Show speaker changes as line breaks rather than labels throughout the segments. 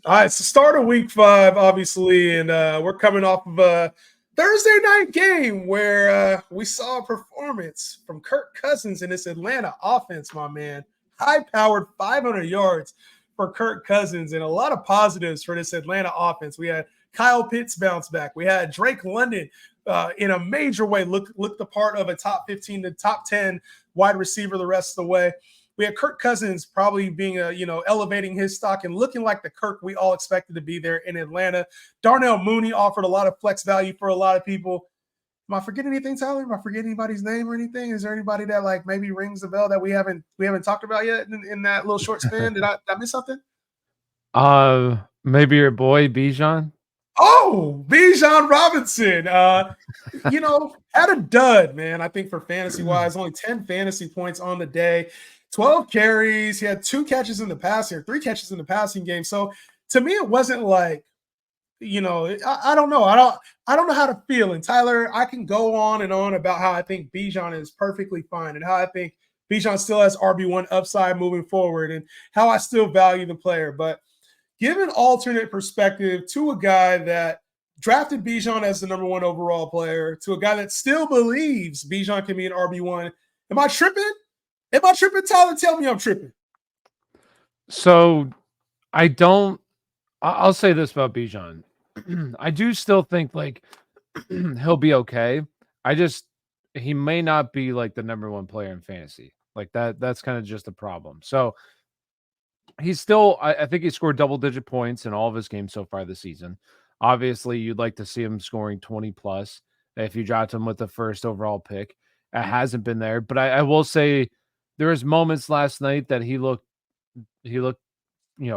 All right, so start of week 5, obviously, and we're coming off of a Thursday night game where we saw a performance from Kirk Cousins in this Atlanta offense, my man. High-powered 500 yards for Kirk Cousins and a lot of positives for this Atlanta offense. We had Kyle Pitts bounce back. We had Drake London in a major way look the part of a top 15 to top 10 wide receiver the rest of the way. We had Kirk Cousins probably being elevating his stock and looking like the Kirk we all expected to be there in Atlanta. Darnell Mooney offered a lot of flex value for a lot of people. Am I forgetting anything, Tyler? Am I forgetting anybody's name or anything? Is there anybody that like maybe rings the bell that we haven't talked about yet in that little short span? Did I miss something?
Maybe your boy Bijan.
Oh, Bijan Robinson. Had a dud, man. I think for fantasy wise, only 10 fantasy points on the day. 12 carries. He had 2 catches in the passing, or 3 catches in the passing game. So to me, it wasn't like, I don't know. I don't know how to feel. And Tyler, I can go on and on about how I think Bijan is perfectly fine and how I think Bijan still has RB1 upside moving forward and how I still value the player. But give an alternate perspective to a guy that drafted Bijan as the number 1 overall player, to a guy that still believes Bijan can be an RB1. Am I tripping? Tyler? Tell me I'm tripping.
So I'll say this about Bijan. I do still think like he'll be okay. He may not be like the number 1 player in fantasy. Like that's kind of just a problem. So he's still, I think he scored double-digit points in all of his games so far this season. Obviously, you'd like to see him scoring 20 plus if you dropped him with the first overall pick. It hasn't been there, but I will say there was moments last night that he looked,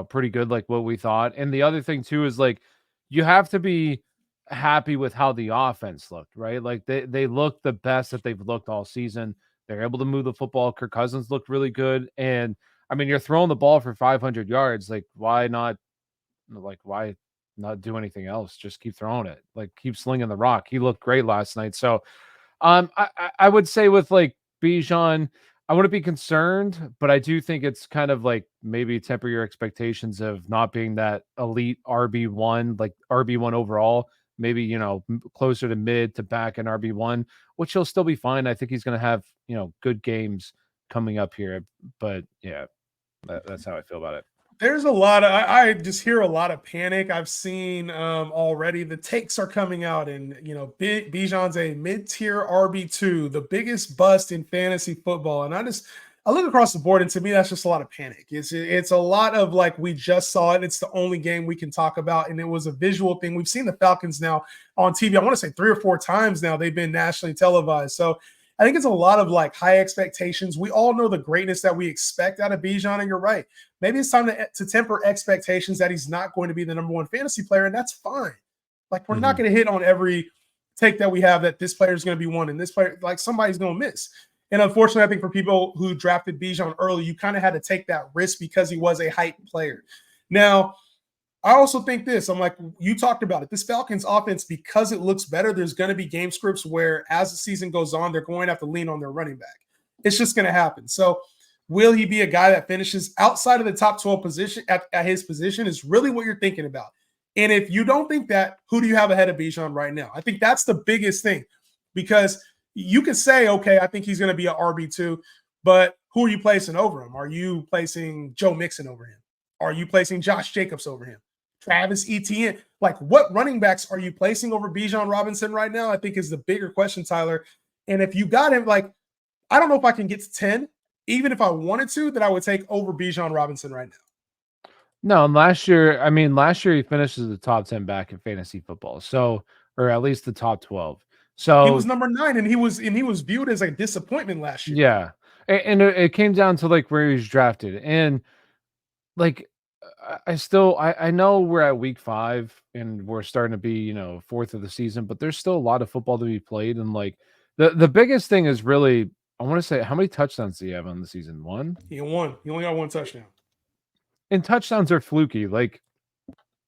pretty good, like what we thought. And the other thing too is like you have to be happy with how the offense looked, right? Like they looked the best that they've looked all season. They're able to move the football. Kirk Cousins looked really good, and I mean, you're throwing the ball for 500 yards. Like, why not do anything else? Just keep throwing it. Like, keep slinging the rock. He looked great last night. So, I would say with like Bijan, I wouldn't be concerned, but I do think it's kind of like maybe temper your expectations of not being that elite RB1, like RB1 overall. Maybe, closer to mid to back in RB1, which he'll still be fine. I think he's going to have, good games coming up here. But yeah, that's how I feel about it.
There's a lot of I just hear a lot of panic. I've seen already the takes are coming out, and Bijan's a mid-tier RB2, the biggest bust in fantasy football. And I look across the board, and to me, that's just a lot of panic. It's a lot of like, we just saw it. It's the only game we can talk about, and it was a visual thing. We've seen the Falcons now on TV. I want to say 3 or 4 times now they've been nationally televised. So I think it's a lot of like high expectations. We all know the greatness that we expect out of Bijan, and you're right. Maybe it's time to temper expectations that he's not going to be the number 1 fantasy player, and that's fine. Like, we're not going to hit on every take that we have that this player is going to be 1 and this player, like, somebody's going to miss. And unfortunately, I think for people who drafted Bijan early, you kind of had to take that risk because he was a hype player. Now, I also think this. I'm like, you talked about it. This Falcons offense, because it looks better, there's going to be game scripts where as the season goes on, they're going to have to lean on their running back. It's just going to happen. So will he be a guy that finishes outside of the top 12 position at his position is really what you're thinking about. And if you don't think that, who do you have ahead of Bijan right now? I think that's the biggest thing, because you could say, okay, I think he's going to be an RB2, but who are you placing over him? Are you placing Joe Mixon over him? Are you placing Josh Jacobs over him? Travis Etienne? Like, what running backs are you placing over Bijan Robinson right now? I think is the bigger question, Tyler. And if you got him, like, I don't know if I can get to 10, even if I wanted to, that I would take over Bijan Robinson right now.
No, and last year he finished as the top 10 back in fantasy football. So, or at least the top 12. So
he was number 9, and he was viewed as a disappointment last year.
Yeah. And it came down to like where he was drafted. And like, I know we're at week 5 and we're starting to be, 4th of the season, but there's still a lot of football to be played. And like the biggest thing is really, I want to say, how many touchdowns do you have on the season? 1?
He won. He only got 1 touchdown.
And touchdowns are fluky. Like,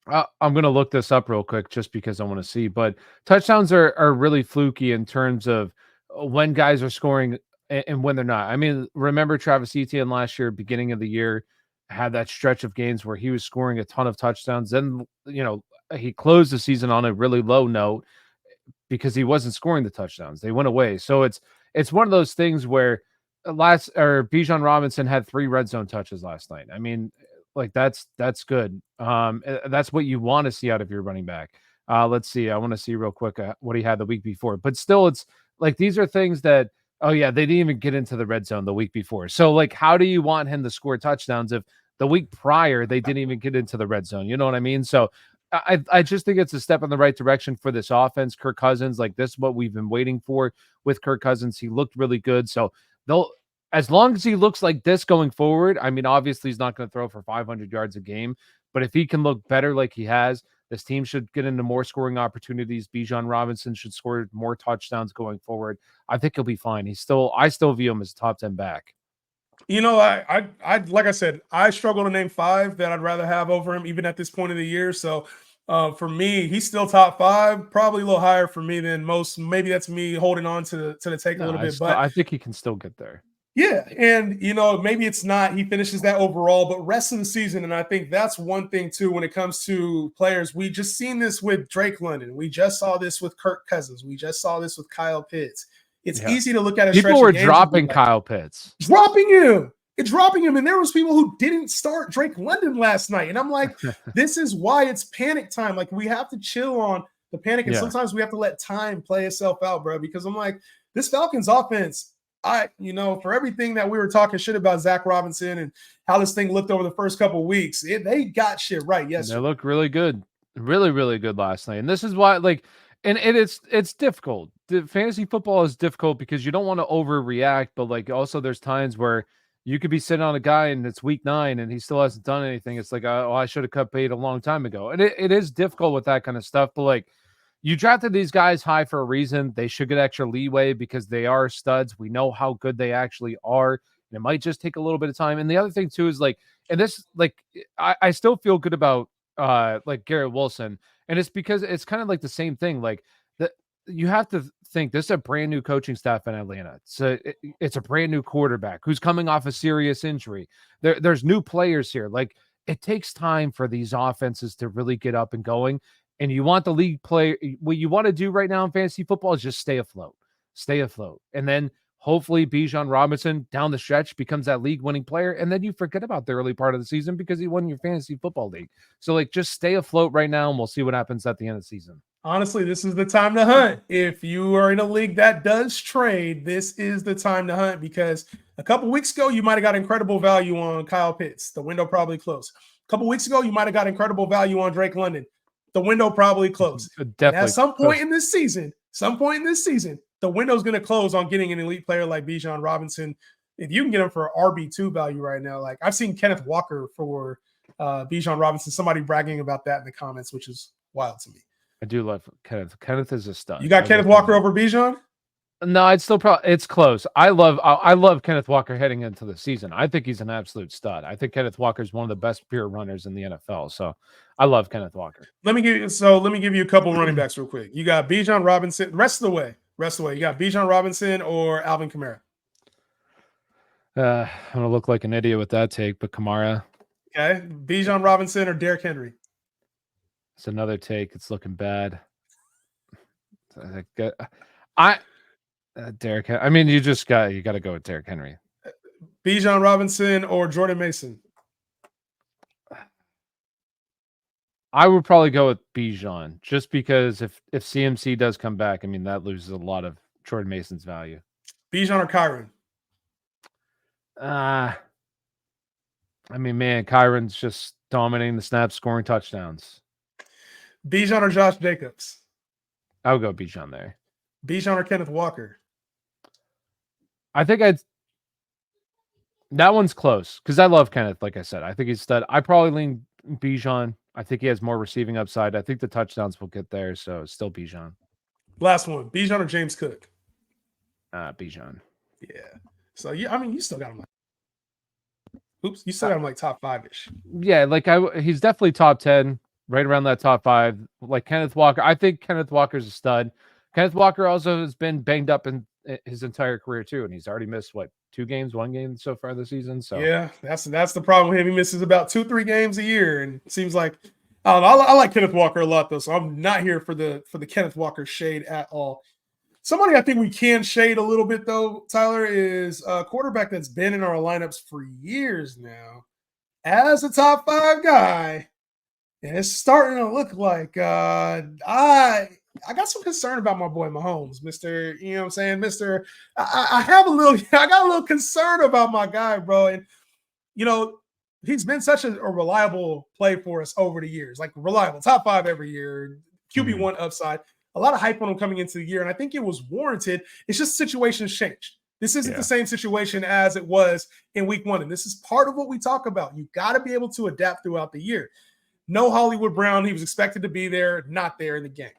I'm going to look this up real quick just because I want to see, but touchdowns are really fluky in terms of when guys are scoring and when they're not. I mean, remember Travis Etienne last year, beginning of the year, had that stretch of games where he was scoring a ton of touchdowns. Then, he closed the season on a really low note because he wasn't scoring the touchdowns. They went away. So it's one of those things where Bijan Robinson had 3 red zone touches last night. I mean, like that's good. That's what you want to see out of your running back. Let's see. I want to see real quick what he had the week before. But still, it's like these are things that, oh yeah, they didn't even get into the red zone the week before. So like, how do you want him to score touchdowns if the week prior they didn't even get into the red zone? You know what I mean? So I just think it's a step in the right direction for this offense. Kirk Cousins, like this is what we've been waiting for with Kirk Cousins. He looked really good. So as long as he looks like this going forward, I mean, obviously he's not going to throw for 500 yards a game, but if he can look better like he has, this team should get into more scoring opportunities. Bijan Robinson should score more touchdowns going forward. I think he'll be fine. I still view him as a top 10 back.
I like I said, I struggle to name 5 that I'd rather have over him, even at this point of the year. So for me, he's still top 5, probably a little higher for me than most. Maybe that's me holding on to the take a little bit, but
I think he can still get there.
Yeah, and maybe it's not he finishes that overall, but rest of the season, and I think that's one thing too when it comes to players. We just seen this with Drake London. We just saw this with Kirk Cousins. We just saw this with Kyle Pitts. It's easy to look at a
people were dropping Kyle Pitts,
dropping him. It's dropping him, and there was people who didn't start Drake London last night, and I'm like, this is why it's panic time. Like we have to chill on the panic, and sometimes we have to let time play itself out, bro. Because I'm like, this Falcons offense. For everything that we were talking shit about Zach Robinson and how this thing looked over the first couple of weeks, they got shit right. Yes,
they look really good, really, really good last night. And this is why, it's difficult. The fantasy football is difficult because you don't want to overreact, but like also there's times where you could be sitting on a guy and it's week 9 and he still hasn't done anything. It's like, oh, I should have cut bait a long time ago. And it is difficult with that kind of stuff, but like. You drafted these guys high for a reason. They should get extra leeway because they are studs. We know how good they actually are. And it might just take a little bit of time. And the other thing too is I still feel good about Garrett Wilson. And it's because it's kind of like the same thing. Like that you have to think this is a brand new coaching staff in Atlanta. It's a brand new quarterback who's coming off a serious injury. There's new players here. Like it takes time for these offenses to really get up and going. And you want the league player, what you want to do right now in fantasy football is just stay afloat. And then hopefully Bijan Robinson down the stretch becomes that league winning player. And then you forget about the early part of the season because he won your fantasy football league. So like just stay afloat right now and we'll see what happens at the end of the season.
Honestly, this is the time to hunt. If you are in a league that does trade, this is the time to hunt because a couple weeks ago, you might have got incredible value on Kyle Pitts. The window probably closed. A couple weeks ago, you might have got incredible value on Drake London. The window probably closed.
Definitely.
At some point in this season, the window's going to close on getting an elite player like Bijan Robinson. If you can get him for RB2 value right now, like I've seen Kenneth Walker for Bijan Robinson, somebody bragging about that in the comments, which is wild to me.
I do love Kenneth. Kenneth is a stud.
You got Kenneth Walker over Bijan?
No, it's still it's close. I love Kenneth Walker heading into the season. I think he's an absolute stud. I think Kenneth Walker is one of the best pure runners in the NFL. So I love Kenneth Walker.
Let me give you a couple running backs real quick. You got Bijan Robinson. Rest of the way. You got Bijan Robinson or Alvin Kamara.
I'm gonna look like an idiot with that take, but Kamara.
Okay, Bijan Robinson or Derrick Henry.
It's another take. It's looking bad. Derrick. I mean, you got to go with Derrick Henry.
Bijan Robinson or Jordan Mason.
I would probably go with Bijan just because if CMC does come back, I mean that loses a lot of Jordan Mason's value.
Bijan or Kyron.
I mean, man, Kyron's just dominating the snaps, scoring touchdowns.
Bijan or Josh Jacobs.
I would go Bijan there.
Bijan or Kenneth Walker.
I think that one's close because I love Kenneth. Like I said, I think he's stud. I probably lean Bijan. I think he has more receiving upside. I think the touchdowns will get there, so it's still Bijan.
Last one, Bijan or James Cook.
Bijan.
Yeah. So you still got him. You still got him like top 5-ish.
Yeah, he's definitely top 10, right around that top 5. Like Kenneth Walker, I think Kenneth Walker's a stud. Kenneth Walker also has been banged up in his entire career too, and he's already missed 2 games, 1 game so far this season. So
yeah, that's the problem with him. He misses about 2-3 games a year, and it seems like I don't know. I like Kenneth Walker a lot though, so I'm not here for the Kenneth Walker shade at all. Somebody I think we can shade a little bit though, Tyler, is a quarterback that's been in our lineups for years now as a top 5 guy. And it's starting to look like I got some concern about my boy Mahomes, Mr. You know what I'm saying? Mr. I have a little I got a little concern about my guy, bro. And you know, he's been such a reliable play for us over the years, like reliable, top 5 every year, QB1 upside, a lot of hype on him coming into the year. And I think it was warranted. It's just situations changed. This isn't the same situation as it was in week 1. And this is part of what we talk about. You got to be able to adapt throughout the year. No Hollywood Brown. He was expected to be there, not there in the game.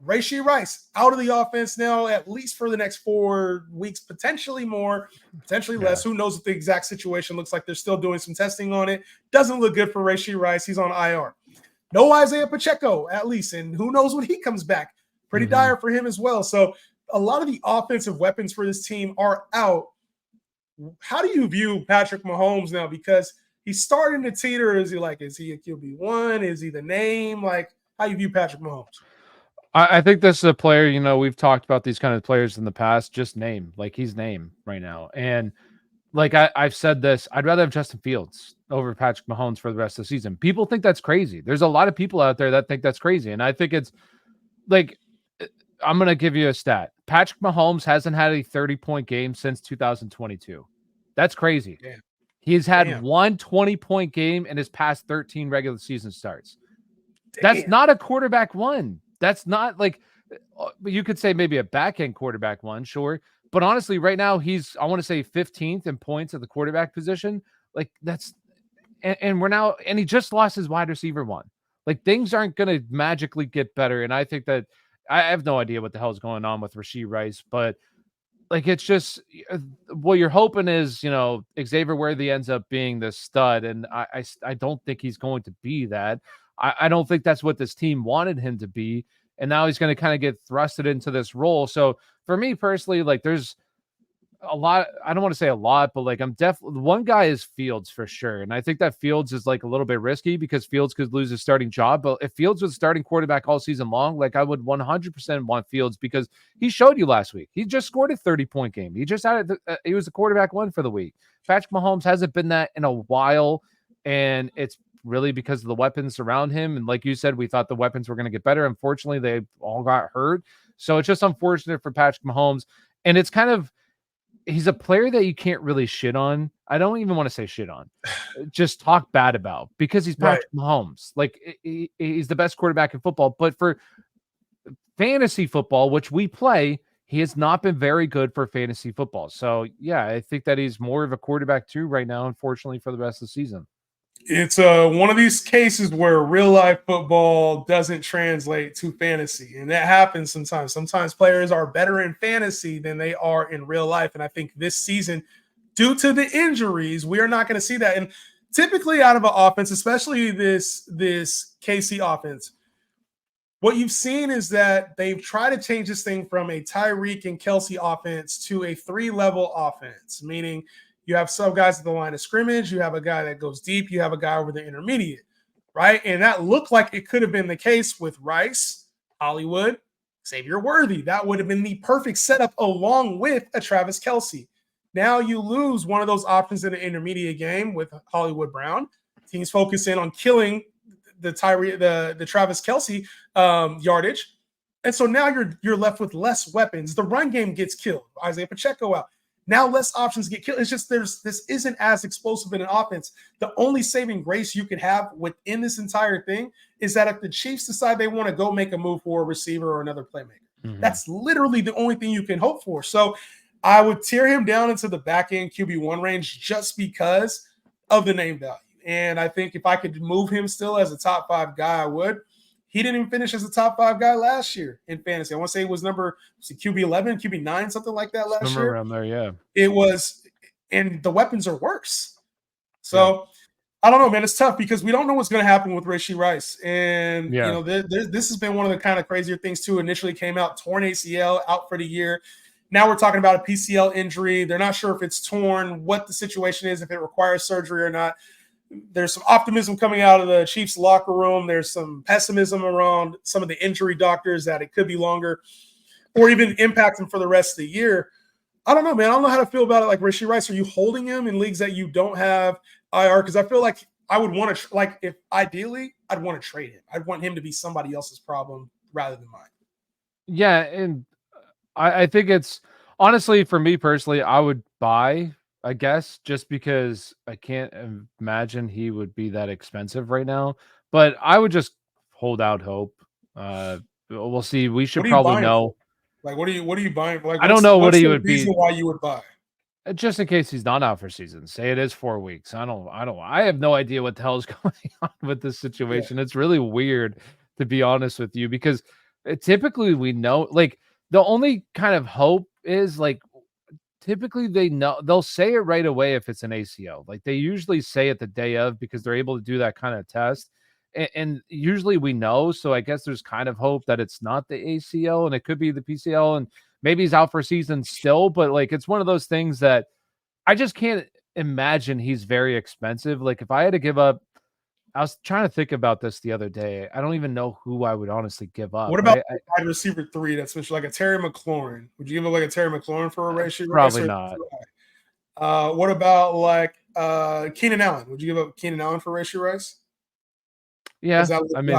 Rashee Rice out of the offense now, at least for the next 4 weeks, potentially more, potentially less. Who knows what the exact situation looks like? They're still doing some testing on it. Doesn't look good for Rashee Rice. He's on IR. No Isaiah Pacheco, at least, and who knows when he comes back. Pretty dire for him as well. So a lot of the offensive weapons for this team are out. How do you view Patrick Mahomes now? Because he's starting to teeter. Is he a QB1? Is he the name? Like, how you view Patrick Mahomes?
I think this is a player, you know, we've talked about these kind of players in the past, just name. Like, he's name right now. And like I've said this, I'd rather have Justin Fields over Patrick Mahomes for the rest of the season. People think that's crazy. There's a lot of people out there that think that's crazy. And I think it's like, I'm going to give you a stat. Patrick Mahomes hasn't had a 30-point game since 2022. That's crazy.
Damn.
He's had one 20-point game in his past 13 regular season starts. That's not a quarterback one. That's not like, you could say maybe a back-end quarterback one, sure. But honestly, right now, he's, I want to say 15th in points at the quarterback position. Like, that's, and we're now, and he just lost his wide receiver one. Like, things aren't going to magically get better. And I think that, I have no idea what the hell's going on with Rashee Rice, but like, it's just, what you're hoping is, you know, Xavier Worthy ends up being the stud. And I don't think he's going to be that. I don't think that's what this team wanted him to be. And now he's going to kind of get thrusted into this role. So for me personally, like, there's a lot, I don't want to say a lot, but like, I'm definitely, one guy is Fields for sure. And I think that Fields is like a little bit risky because Fields could lose his starting job. But if Fields was starting quarterback all season long, like, I would 100% want Fields because he showed you last week. He just scored a 30-point game. He just had he was the quarterback one for the week. Patrick Mahomes hasn't been that in a while. And it's really because of the weapons around him. And like you said, we thought the weapons were going to get better. Unfortunately, they all got hurt. So it's just unfortunate for Patrick Mahomes. And it's kind of, he's a player that you can't really shit on. I don't even want to say shit on. Just talk bad about because he's Patrick Mahomes. Like, he's the best quarterback in football. But for fantasy football, which we play, he has not been very good for fantasy football. So, yeah, I think that he's more of a quarterback too right now, unfortunately, for the rest of the season.
It's one of these cases where real life football doesn't translate to fantasy, and that happens sometimes. Sometimes players are better in fantasy than they are in real life, and I think this season, due to the injuries, we are not going to see that. And typically, out of an offense, especially this KC offense, what you've seen is that they've tried to change this thing from a Tyreek and Kelsey offense to a 3-level offense, meaning you have some guys at the line of scrimmage. You have a guy that goes deep. You have a guy over the intermediate, right? And that looked like it could have been the case with Rice, Hollywood, Xavier Worthy. That would have been the perfect setup along with a Travis Kelce. Now you lose one of those options in the intermediate game with Hollywood Brown. Teams focus in on killing the Travis Kelce yardage. And so now you're left with less weapons. The run game gets killed. Isaiah Pacheco out. Now less options get killed. It's just this isn't as explosive in an offense. The only saving grace you can have within this entire thing is that if the Chiefs decide they want to go make a move for a receiver or another playmaker, that's literally the only thing you can hope for. So I would tear him down into the back end QB1 range just because of the name value. And I think if I could move him still as a top 5 guy, I would. He didn't even finish as a top 5 guy last year in fantasy. I want to say it was QB 11, QB 9, something like that last year.
Around there, yeah.
It was, and the weapons are worse. So I don't know, man. It's tough because we don't know what's going to happen with Rashee Rice. And you know, this has been one of the kind of crazier things too. Initially came out torn ACL, out for the year. Now we're talking about a PCL injury. They're not sure if it's torn, what the situation is, if it requires surgery or not. There's some optimism coming out of the Chiefs locker room. There's some pessimism around some of the injury doctors that it could be longer or even impact him for the rest of the year. I don't know, man. I don't know how to feel about it. Like Rashee Rice, are you holding him in leagues that you don't have IR? Because I feel like I would want to, like, if ideally, I'd want to trade him. I'd want him to be somebody else's problem rather than mine.
Yeah, and I think it's honestly for me personally, I would buy, I guess, just because I can't imagine he would be that expensive right now. But I would just hold out hope. We'll see. We should
What are you
probably
buying
know.
for? Like, what are you buying for? Like,
I don't know what
what's
he
the
would
reason
be,
why you would buy?
just in case he's not out for season. Say it is 4 weeks. I have no idea what the hell is going on with this
Yeah.
situation. It's really weird, to be honest with you, because typically we know, like, the only kind of hope is like typically they know, they'll say it right away if it's an ACL. Like they usually say it the day of because they're able to do that kind of test. And usually we know. So I guess there's kind of hope that it's not the ACL and it could be the PCL and maybe he's out for season still. But like it's one of those things that I just can't imagine he's very expensive. Like if I had to give up, I was trying to think about this the other day. I don't even know who I would honestly give up.
What
But
about wide receiver 3 that's like a Terry McLaurin? Would you give up like a Terry McLaurin for a Rashee Rice?
Probably not.
What about like Keenan Allen? Would you give up Keenan Allen for Rashee Rice?
Yeah.
That
I mean,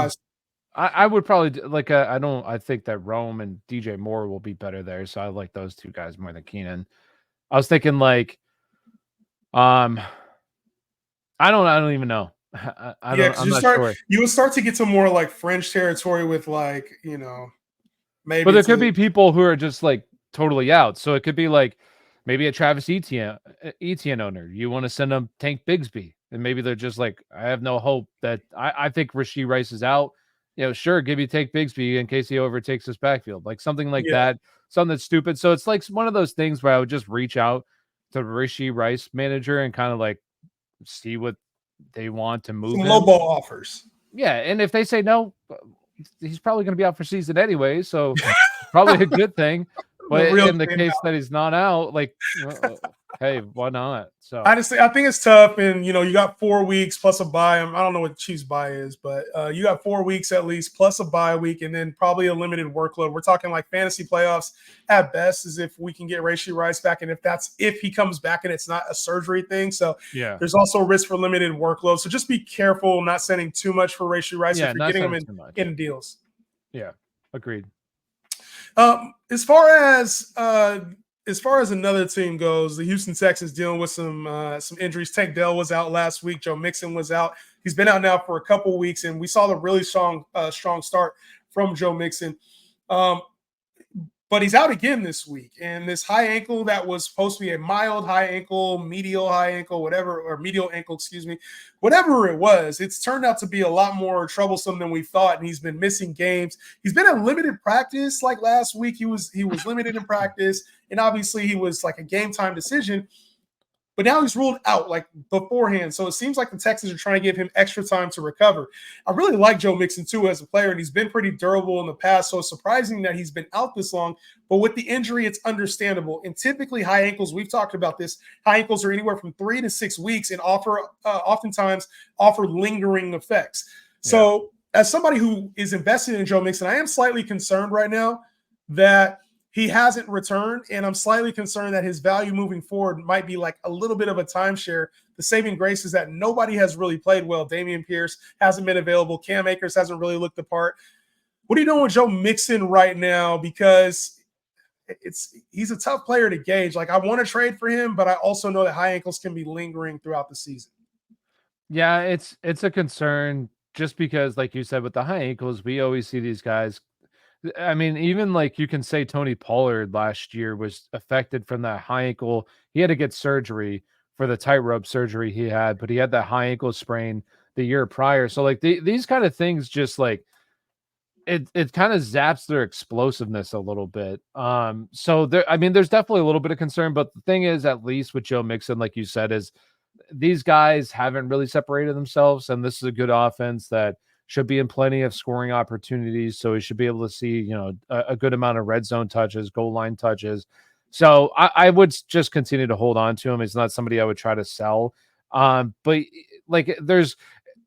I would probably like I think that Rome and DJ Moore will be better there. So I like those two guys more than Keenan. I was thinking like I don't even know.
because
I'm not sure.
you would start to get to more like French territory with like, maybe
But there
it's
could be people who are just like totally out. So it could be like maybe a Travis Etienne owner. You want to send them Tank Bigsby. And maybe they're just like, I have no hope that I think Rashee Rice is out. Sure, give you Tank Bigsby in case he overtakes his backfield. Like something like that. Something that's stupid. So it's like one of those things where I would just reach out to the Rashee Rice manager and kind of like see what they want to move
some
him.
lowball offers.
Yeah, and if they say no, he's probably going to be out for season anyway, so probably a good thing. But in the case that he's not out, like, hey, why not? So
I think it's tough, and you got 4 weeks plus a bye. I don't know what Chiefs bye is, but you got 4 weeks at least plus a bye week, and then probably a limited workload. We're talking like fantasy playoffs at best, is if we can get Rashee Rice back, and if he comes back and it's not a surgery thing. So
yeah,
there's also a risk for limited workload. So just be careful not sending too much for Rashee Rice if you're getting him in deals.
Yeah, agreed.
As far as another team goes, the Houston Texans dealing with some injuries. Tank Dell was out last week. Joe Mixon was out. He's been out now for a couple weeks, and we saw the really strong start from Joe Mixon. But he's out again this week. And this high ankle that was supposed to be a mild high ankle, medial high ankle, whatever, or medial ankle, excuse me, whatever it was, it's turned out to be a lot more troublesome than we thought. And he's been missing games. He's been in limited practice. Like last week, he was limited in practice. And obviously he was like a game time decision. But now he's ruled out like beforehand. So it seems like the Texans are trying to give him extra time to recover. I really like Joe Mixon too as a player, and he's been pretty durable in the past. So it's surprising that he's been out this long. But with the injury, it's understandable. And typically high ankles, we've talked about this, high ankles are anywhere from 3 to 6 weeks and oftentimes offer lingering effects. Yeah. So as somebody who is invested in Joe Mixon, I am slightly concerned right now that he hasn't returned, and I'm slightly concerned that his value moving forward might be like a little bit of a timeshare. The saving grace is that nobody has really played well. Dameon Pierce hasn't been available. Cam Akers hasn't really looked the part. What are you doing with Joe Mixon right now? Because he's a tough player to gauge. Like, I want to trade for him, but I also know that high ankles can be lingering throughout the season.
Yeah, it's a concern just because, like you said, with the high ankles, we always see these guys. I mean, even like you can say Tony Pollard last year was affected from that high ankle. He had to get surgery for the tightrope surgery he had, but he had that high ankle sprain the year prior. So like these kind of things just like it kind of zaps their explosiveness a little bit. So there's definitely a little bit of concern, but the thing is, at least with Joe Mixon, like you said, is these guys haven't really separated themselves, and this is a good offense that should be in plenty of scoring opportunities. So he should be able to see, a good amount of red zone touches, goal line touches. So I would just continue to hold on to him. He's not somebody I would try to sell. But like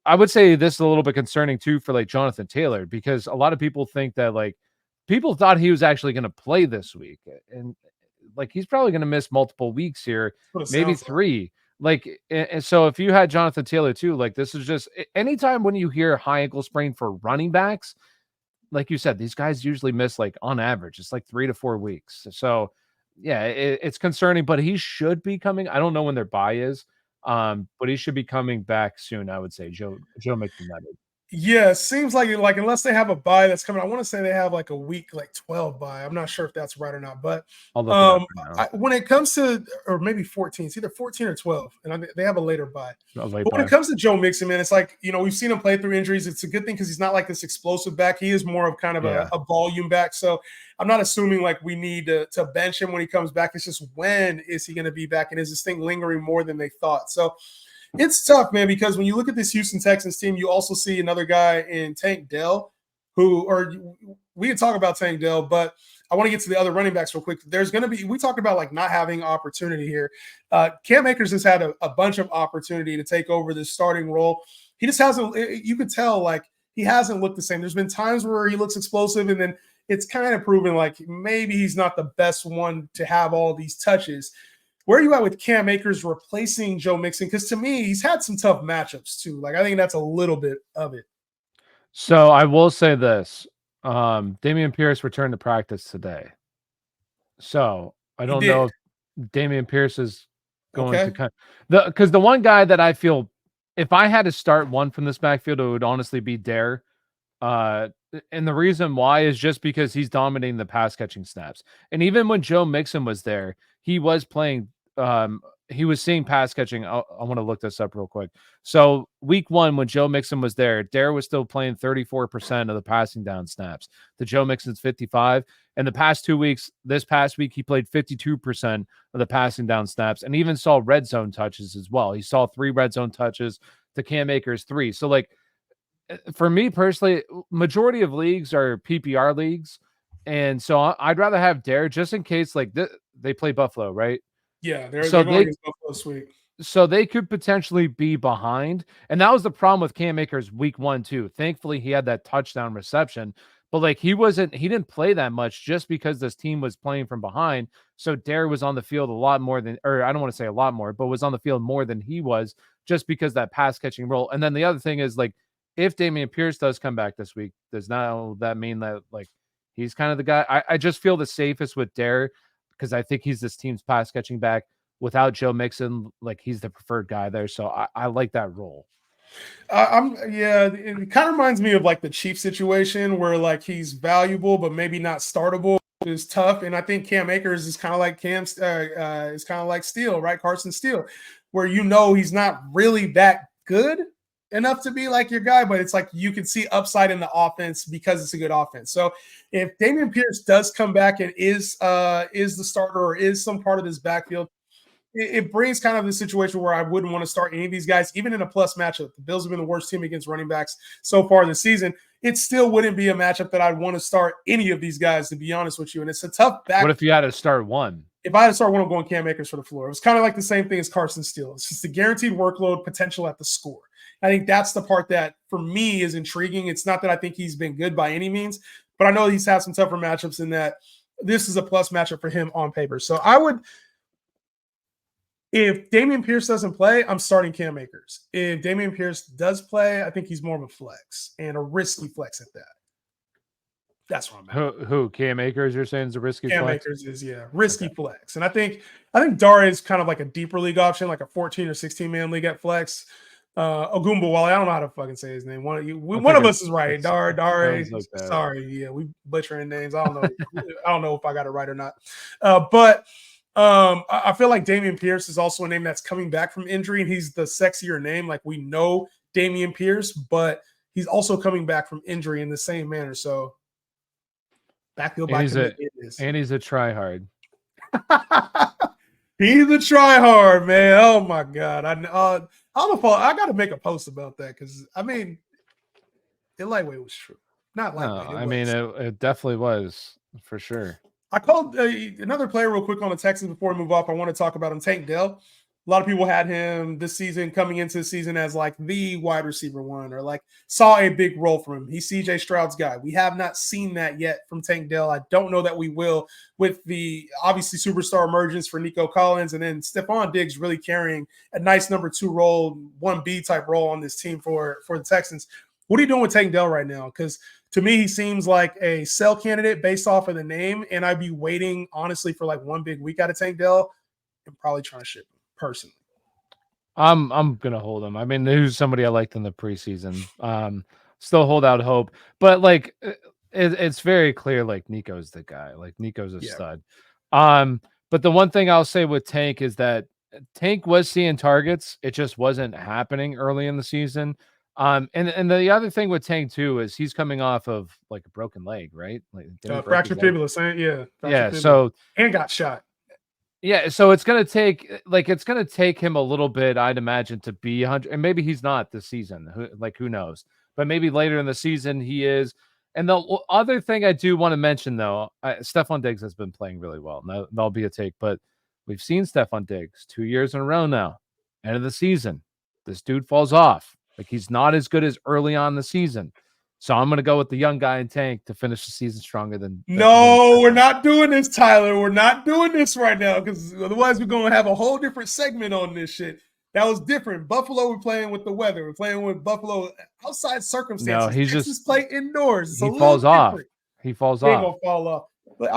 I would say this is a little bit concerning too for like Jonathan Taylor, because a lot of people think that like people thought he was actually going to play this week, and like he's probably going to miss multiple weeks here,
That's what it
maybe
sounds like.
3. Like, and so if you had Jonathan Taylor too, like this is just anytime when you hear high ankle sprain for running backs, like you said, these guys usually miss like on average, it's like 3 to 4 weeks. So yeah, it's concerning, but he should be coming. I don't know when their bye is, but he should be coming back soon. I would say Joe McNutted.
Yeah, it seems like unless they have a buy that's coming, I want to say they have like a week like 12 buy. I'm not sure if that's right or not, but
I'll look it up right now.
when it comes to, or maybe 14, it's either 14 or 12, and they have a later buy.
A late
But when
buy.
it comes to Joe Mixon, man, it's like, we've seen him play through injuries. It's a good thing because he's not like this explosive back. He is more of kind of
Yeah.
a volume back. So I'm not assuming like we need to bench him when he comes back. It's just, when is he going to be back? And is this thing lingering more than they thought? So it's tough, man, because when you look at this Houston Texans team, you also see another guy in Tank Dell, we can talk about Tank Dell, but I want to get to the other running backs real quick. There's going to be, we talked about like not having opportunity here. Cam Akers has had a bunch of opportunity to take over this starting role. He just hasn't, you could tell like he hasn't looked the same. There's been times where he looks explosive, and then it's kind of proven like maybe he's not the best one to have all these touches. Where are you at with Cam Akers replacing Joe Mixon? Because to me, he's had some tough matchups too. Like I think that's a little bit of it.
So I will say this. Damian Pierce returned to practice today. So I
He
don't know
did.
if Damian Pierce is going to
Okay.
because the one guy that I feel, if I had to start one from this backfield, it would honestly be Dare. Uh, and the reason why is just because he's dominating the pass catching snaps. And even when Joe Mixon was there, he was playing. He was seeing pass catching. I want to look this up real quick. So week 1, when Joe Mixon was there, Dare was still playing 34% of the passing down snaps. The Joe Mixon's 55. And the past 2 weeks, this past week, he played 52% of the passing down snaps, and even saw red zone touches as well. He saw 3 red zone touches to Cam Akers 3. So like, for me personally, majority of leagues are PPR leagues, and so I'd rather have Dare just in case like they play Buffalo, right?
Yeah, they're
So
going
they
against Buffalo this week.
so they could potentially be behind, and that was the problem with Cam Akers week 1 too. Thankfully, he had that touchdown reception, but like he didn't play that much just because this team was playing from behind. So Dare was on the field a lot more than, or I don't want to say a lot more, but was on the field more than he was just because that pass catching role. And then the other thing is like, if Damian Pierce does come back this week, does now that mean that like he's kind of the guy? I just feel the safest with Dare because I think he's this team's pass catching back. Without Joe Mixon, like he's the preferred guy there. So I like that role.
Yeah, it kind of reminds me of like the Chief situation where like he's valuable but maybe not startable. Is tough, and I think Cam Akers is kind of like is kind of like Steele, right? Carson Steele, where he's not really that good enough to be like your guy, but it's like you can see upside in the offense because it's a good offense. So if Damian Pierce does come back and is the starter or is some part of this backfield, it brings kind of the situation where I wouldn't want to start any of these guys, even in a plus matchup. The Bills have been the worst team against running backs so far this season. It still wouldn't be a matchup that I'd want to start any of these guys, to be honest with you. And it's a tough back.
What if you had to start one?
If I had to start one, I'm going Cam Akers for the floor. It was kind of like the same thing as Carson Steele. It's just the guaranteed workload potential at the score. I think that's the part that, for me, is intriguing. It's not that I think he's been good by any means, but I know he's had some tougher matchups in that this is a plus matchup for him on paper. So I would – if Damian Pierce doesn't play, I'm starting Cam Akers. If Damian Pierce does play, I think he's more of a flex, and a risky flex at that. That's what I'm
at. Who Cam Akers, you're saying, is a risky
Cam
flex?
Akers is, risky flex. And I think Dare is kind of like a deeper league option, like a 14 or 16-man league at flex. Ogumbawale, I don't know how to fucking say his name. One of us is right. Dare. Like sorry, yeah, we butchering names. I don't know. I don't know if I got it right or not. But I feel like Damian Pierce is also a name that's coming back from injury, and he's the sexier name. Like, we know Damian Pierce, but he's also coming back from injury in the same manner. So backfield by committee it is.
And he's a tryhard.
He's a tryhard, man. Oh my God. I don't know if I got to make a post about that, because I mean, the lightweight was true. Not lightweight.
No, I mean, it definitely was, for sure.
I called another player real quick on the Texans before we move off. I want to talk about him, Tank Dell. A lot of people had him this season, coming into the season, as like the wide receiver one, or like saw a big role from him. He's CJ Stroud's guy. We have not seen that yet from Tank Dell. I don't know that we will, with the obviously superstar emergence for Nico Collins, and then Stephon Diggs really carrying a nice number 2 role, 1B type role on this team for the Texans. What are you doing with Tank Dell right now? Because to me, he seems like a sell candidate based off of the name, and I'd be waiting, honestly, for like one big week out of Tank Dell and probably trying to ship him personally.
I'm gonna hold him. I mean, who's somebody I liked in the preseason. Still hold out hope, but like it's very clear, like Nico's the guy. Like Nico's a stud. But the one thing I'll say with Tank is that Tank was seeing targets. It just wasn't happening early in the season. And the other thing with Tank too is he's coming off of like a broken leg, right? Like
Fractured fibula, yeah.
Yeah.
Fibula.
So
and got shot.
Yeah, so it's gonna take him a little bit, I'd imagine, to be 100. And maybe he's not this season. Who knows? But maybe later in the season he is. And the other thing I do want to mention, though, Stephon Diggs has been playing really well. Now, that'll be a take, but we've seen Stephon Diggs 2 years in a row now. End of the season, this dude falls off. Like he's not as good as early on in the season. So I'm going to go with the young guy in Tank to finish the season stronger than.
No, we're not doing this, Tyler. We're not doing this right now, because otherwise we're going to have a whole different segment on this shit. That was different. Buffalo, we're playing with the weather. We're playing with Buffalo outside circumstances.
No, he's
Texas
just
play indoors.
He falls off. He falls off.
He ain't gonna fall off. But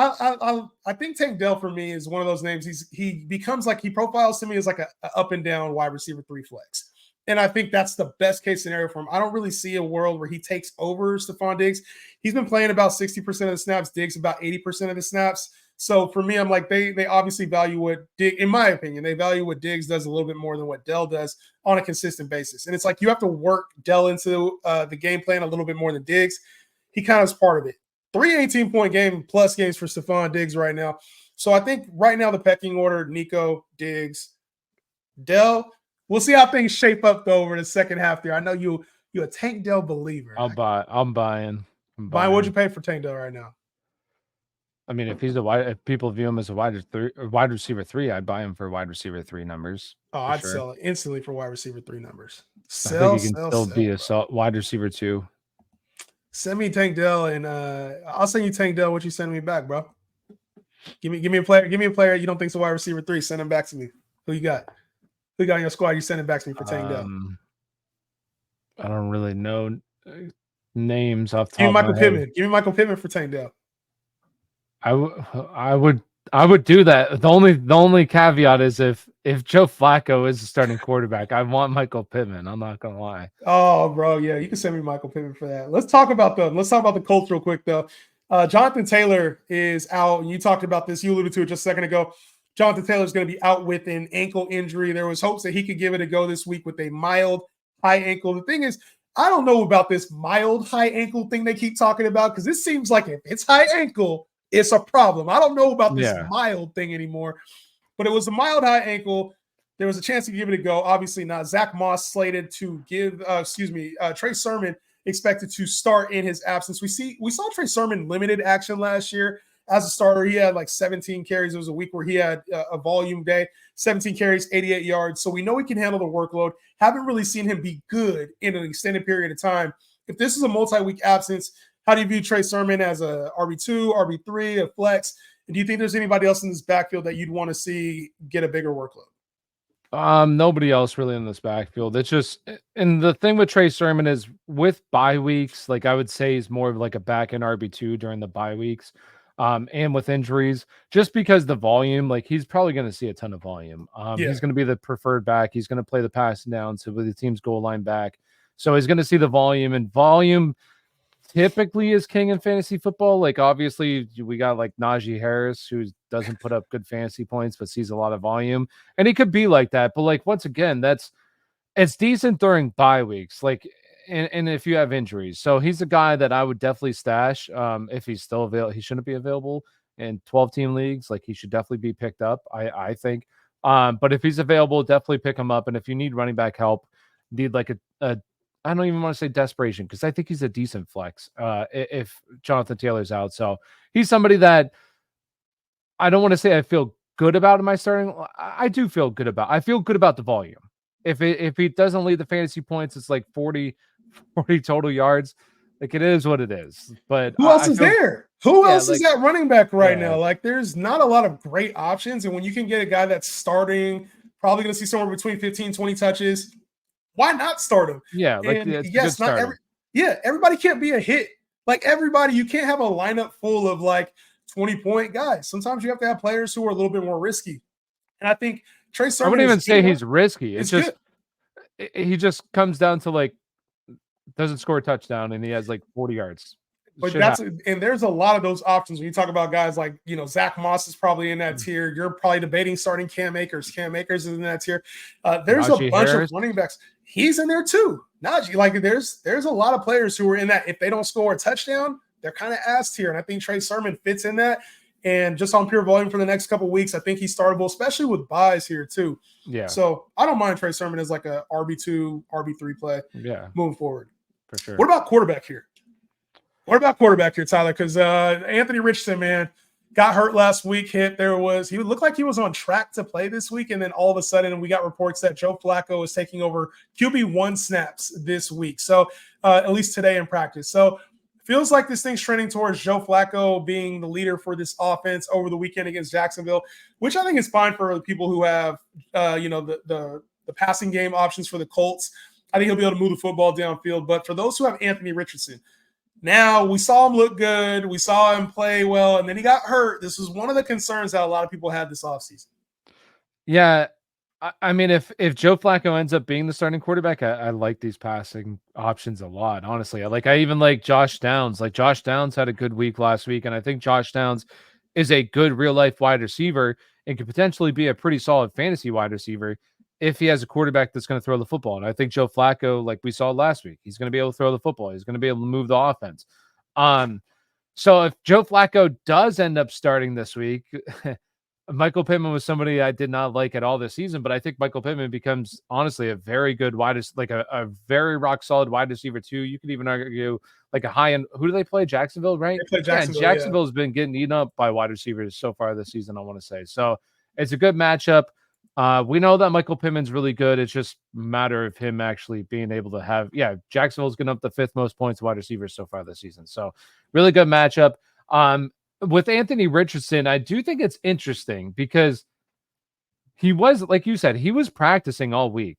I think Tank Dell for me is one of those names. He becomes like, he profiles to me as like a up and down wide receiver 3 flex. And I think that's the best case scenario for him. I don't really see a world where he takes over Stephon Diggs. He's been playing about 60% of the snaps, Diggs about 80% of the snaps. So for me, I'm like, they obviously value what Diggs, in my opinion, they value what Diggs does a little bit more than what Dell does on a consistent basis. And it's like you have to work Dell into the game plan a little bit more than Diggs. He kind of is part of it. 3 18-point game plus games for Stephon Diggs right now. So I think right now the pecking order, Nico, Diggs, Dell. We'll see how things shape up though over the second half there. I know you're a Tank Dell believer.
I'm buying.
Buying. What'd you pay for Tank Dell right now?
I mean, if people view him as a wide receiver 3, I'd buy him for wide receiver 3 numbers.
Oh, I'd sell it instantly for wide receiver 3 numbers.
I think he can still be a wide receiver 2.
Send me Tank Dell, and I'll send you Tank Dell. What you send me back, bro? Give me a player. Give me a player you don't think's a wide receiver 3. Send him back to me. Who you got? Who you got in your squad? You send it back to me for Tank Dell.
I don't really know names off the top
Give me Michael
of my head.
Pittman. Give me Michael Pittman for Tank Dell.
I would do that. The only caveat is if Joe Flacco is the starting quarterback, I want Michael Pittman. I'm not gonna lie.
Oh, bro, yeah, you can send me Michael Pittman for that. Let's talk about the Colts real quick though. Jonathan Taylor is out, and you talked about this. You alluded to it just a second ago. Jonathan Taylor is going to be out with an ankle injury. There was hopes that he could give it a go this week with a mild high ankle. The thing is, I don't know about this mild high ankle thing they keep talking about, because it seems like if it's high ankle, it's a problem. I don't know about this mild thing anymore, but it was a mild high ankle. There was a chance to give it a go. Obviously not. Zach Moss slated to give, Trey Sermon expected to start in his absence. We saw Trey Sermon limited action last year as a starter. He had like 17 carries. It was a week where he had a volume day, 17 carries, 88 yards. So we know he can handle the workload. Haven't really seen him be good in an extended period of time. If this is a multi-week absence, how do you view Trey Sermon as a RB2, RB3, a flex? And do you think there's anybody else in this backfield that you'd want to see get a bigger workload?
Nobody else really in this backfield. It's just, and the thing with Trey Sermon is with bye weeks, like I would say he's more of like a back end RB2 during the bye weeks. And with injuries, just because the volume, like he's probably going to see a ton of volume. He's going to be the preferred back. He's going to play the passing down to the team's goal line back. So he's going to see the volume, and volume typically is king in fantasy football. Like obviously we got like Najee Harris, who doesn't put up good fantasy points, but sees a lot of volume, and he could be like that. But like, once again, it's decent during bye weeks. Like, and if you have injuries. So he's a guy that I would definitely stash. If he's still available, he shouldn't be available in 12-team leagues. Like he should definitely be picked up, I think. But if he's available, definitely pick him up. And if you need running back help, need like a I don't even want to say desperation, because I think he's a decent flex if Jonathan Taylor's out. So he's somebody that I don't want to say I feel good about my starting. I do feel good about. I feel good about the volume. If he doesn't lead the fantasy points, it's like 40 total yards. Like it is what it is. But
Who else
I
is
feel
there? Who
yeah,
else is
like
at running back right
yeah,
now? Like, there's not a lot of great options. And when you can get a guy that's starting, probably going to see somewhere between 15, 20 touches, why not start him?
yeah, like
And
it's a good
yes, not
starter.
everybody can't be a hit. Like, everybody, you can't have a lineup full of like 20-point guys. Sometimes you have to have players who are a little bit more risky. And I think Trey
I
Sermon
wouldn't
is
even
good
say
enough.
he's risky. It
It's
just
good.
he just comes down to like doesn't score a touchdown and he has like 40 yards.
But
Shit happens.
and there's a lot of those options when you talk about guys like, Zach Moss is probably in that tier. You're probably debating starting Cam Akers. Cam Akers is in that tier. There's a
Najee
bunch of
Harris.
running backs. He's in there too. Najee, like there's a lot of players who are in that. If they don't score a touchdown, they're kind of ass tier. And I think Trey Sermon fits in that. And just on pure volume for the next couple of weeks, I think he's startable, especially with buys here too.
Yeah.
So I don't mind Trey Sermon as like a RB2, RB3 play moving forward.
For sure.
What about quarterback here? What about quarterback here, Tyler? Because Anthony Richardson, man, got hurt last week. He looked like he was on track to play this week, and then all of a sudden we got reports that Joe Flacco is taking over QB1 snaps this week. So at least today in practice. So feels like this thing's trending towards Joe Flacco being the leader for this offense over the weekend against Jacksonville, which I think is fine for the people who have the passing game options for the Colts. I think he'll be able to move the football downfield. But for those who have Anthony Richardson, now, we saw him look good. We saw him play well, and then he got hurt. This was one of the concerns that a lot of people had this offseason.
Yeah. I mean, if Joe Flacco ends up being the starting quarterback, I like these passing options a lot. Honestly, I even like Josh Downs. Like Josh Downs had a good week last week, and I think Josh Downs is a good real life wide receiver and could potentially be a pretty solid fantasy wide receiver if he has a quarterback that's going to throw the football. And I think Joe Flacco, like we saw last week, he's going to be able to throw the football. He's going to be able to move the offense. So if Joe Flacco does end up starting this week, Michael Pittman was somebody I did not like at all this season, but I think Michael Pittman becomes honestly a very good a very rock solid wide receiver too. You could even argue like a high end. Who do they play? Jacksonville, right?
They play Jacksonville,
yeah, Jacksonville's been getting eaten up by wide receivers so far this season, I want to say. So it's a good matchup. We know that Michael Pittman's really good. It's just a matter of him actually being able to have, Jacksonville's getting up the 5th most points wide receivers so far this season. So really good matchup. With Anthony Richardson, I do think it's interesting because he was, like you said, he was practicing all week.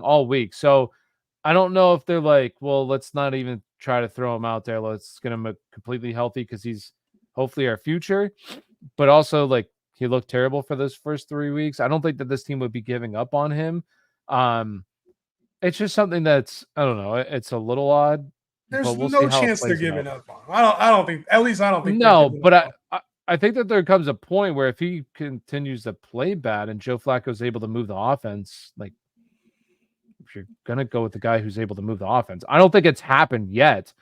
All week. So I don't know if they're like, well, let's not even try to throw him out there. Let's get him completely healthy because he's hopefully our future. But also, like, he looked terrible for those first 3 weeks. I don't think that this team would be giving up on him. It's just something that's, I don't know. It's a little odd.
There's
We'll see
no
how it
chance they're
plays
giving
out.
up on him. I don't think, at least I don't think they're
No,
giving
but
up on him.
I think that there comes a point where if he continues to play bad and Joe Flacco is able to move the offense, like if you're gonna go with the guy who's able to move the offense, I don't think it's happened yet,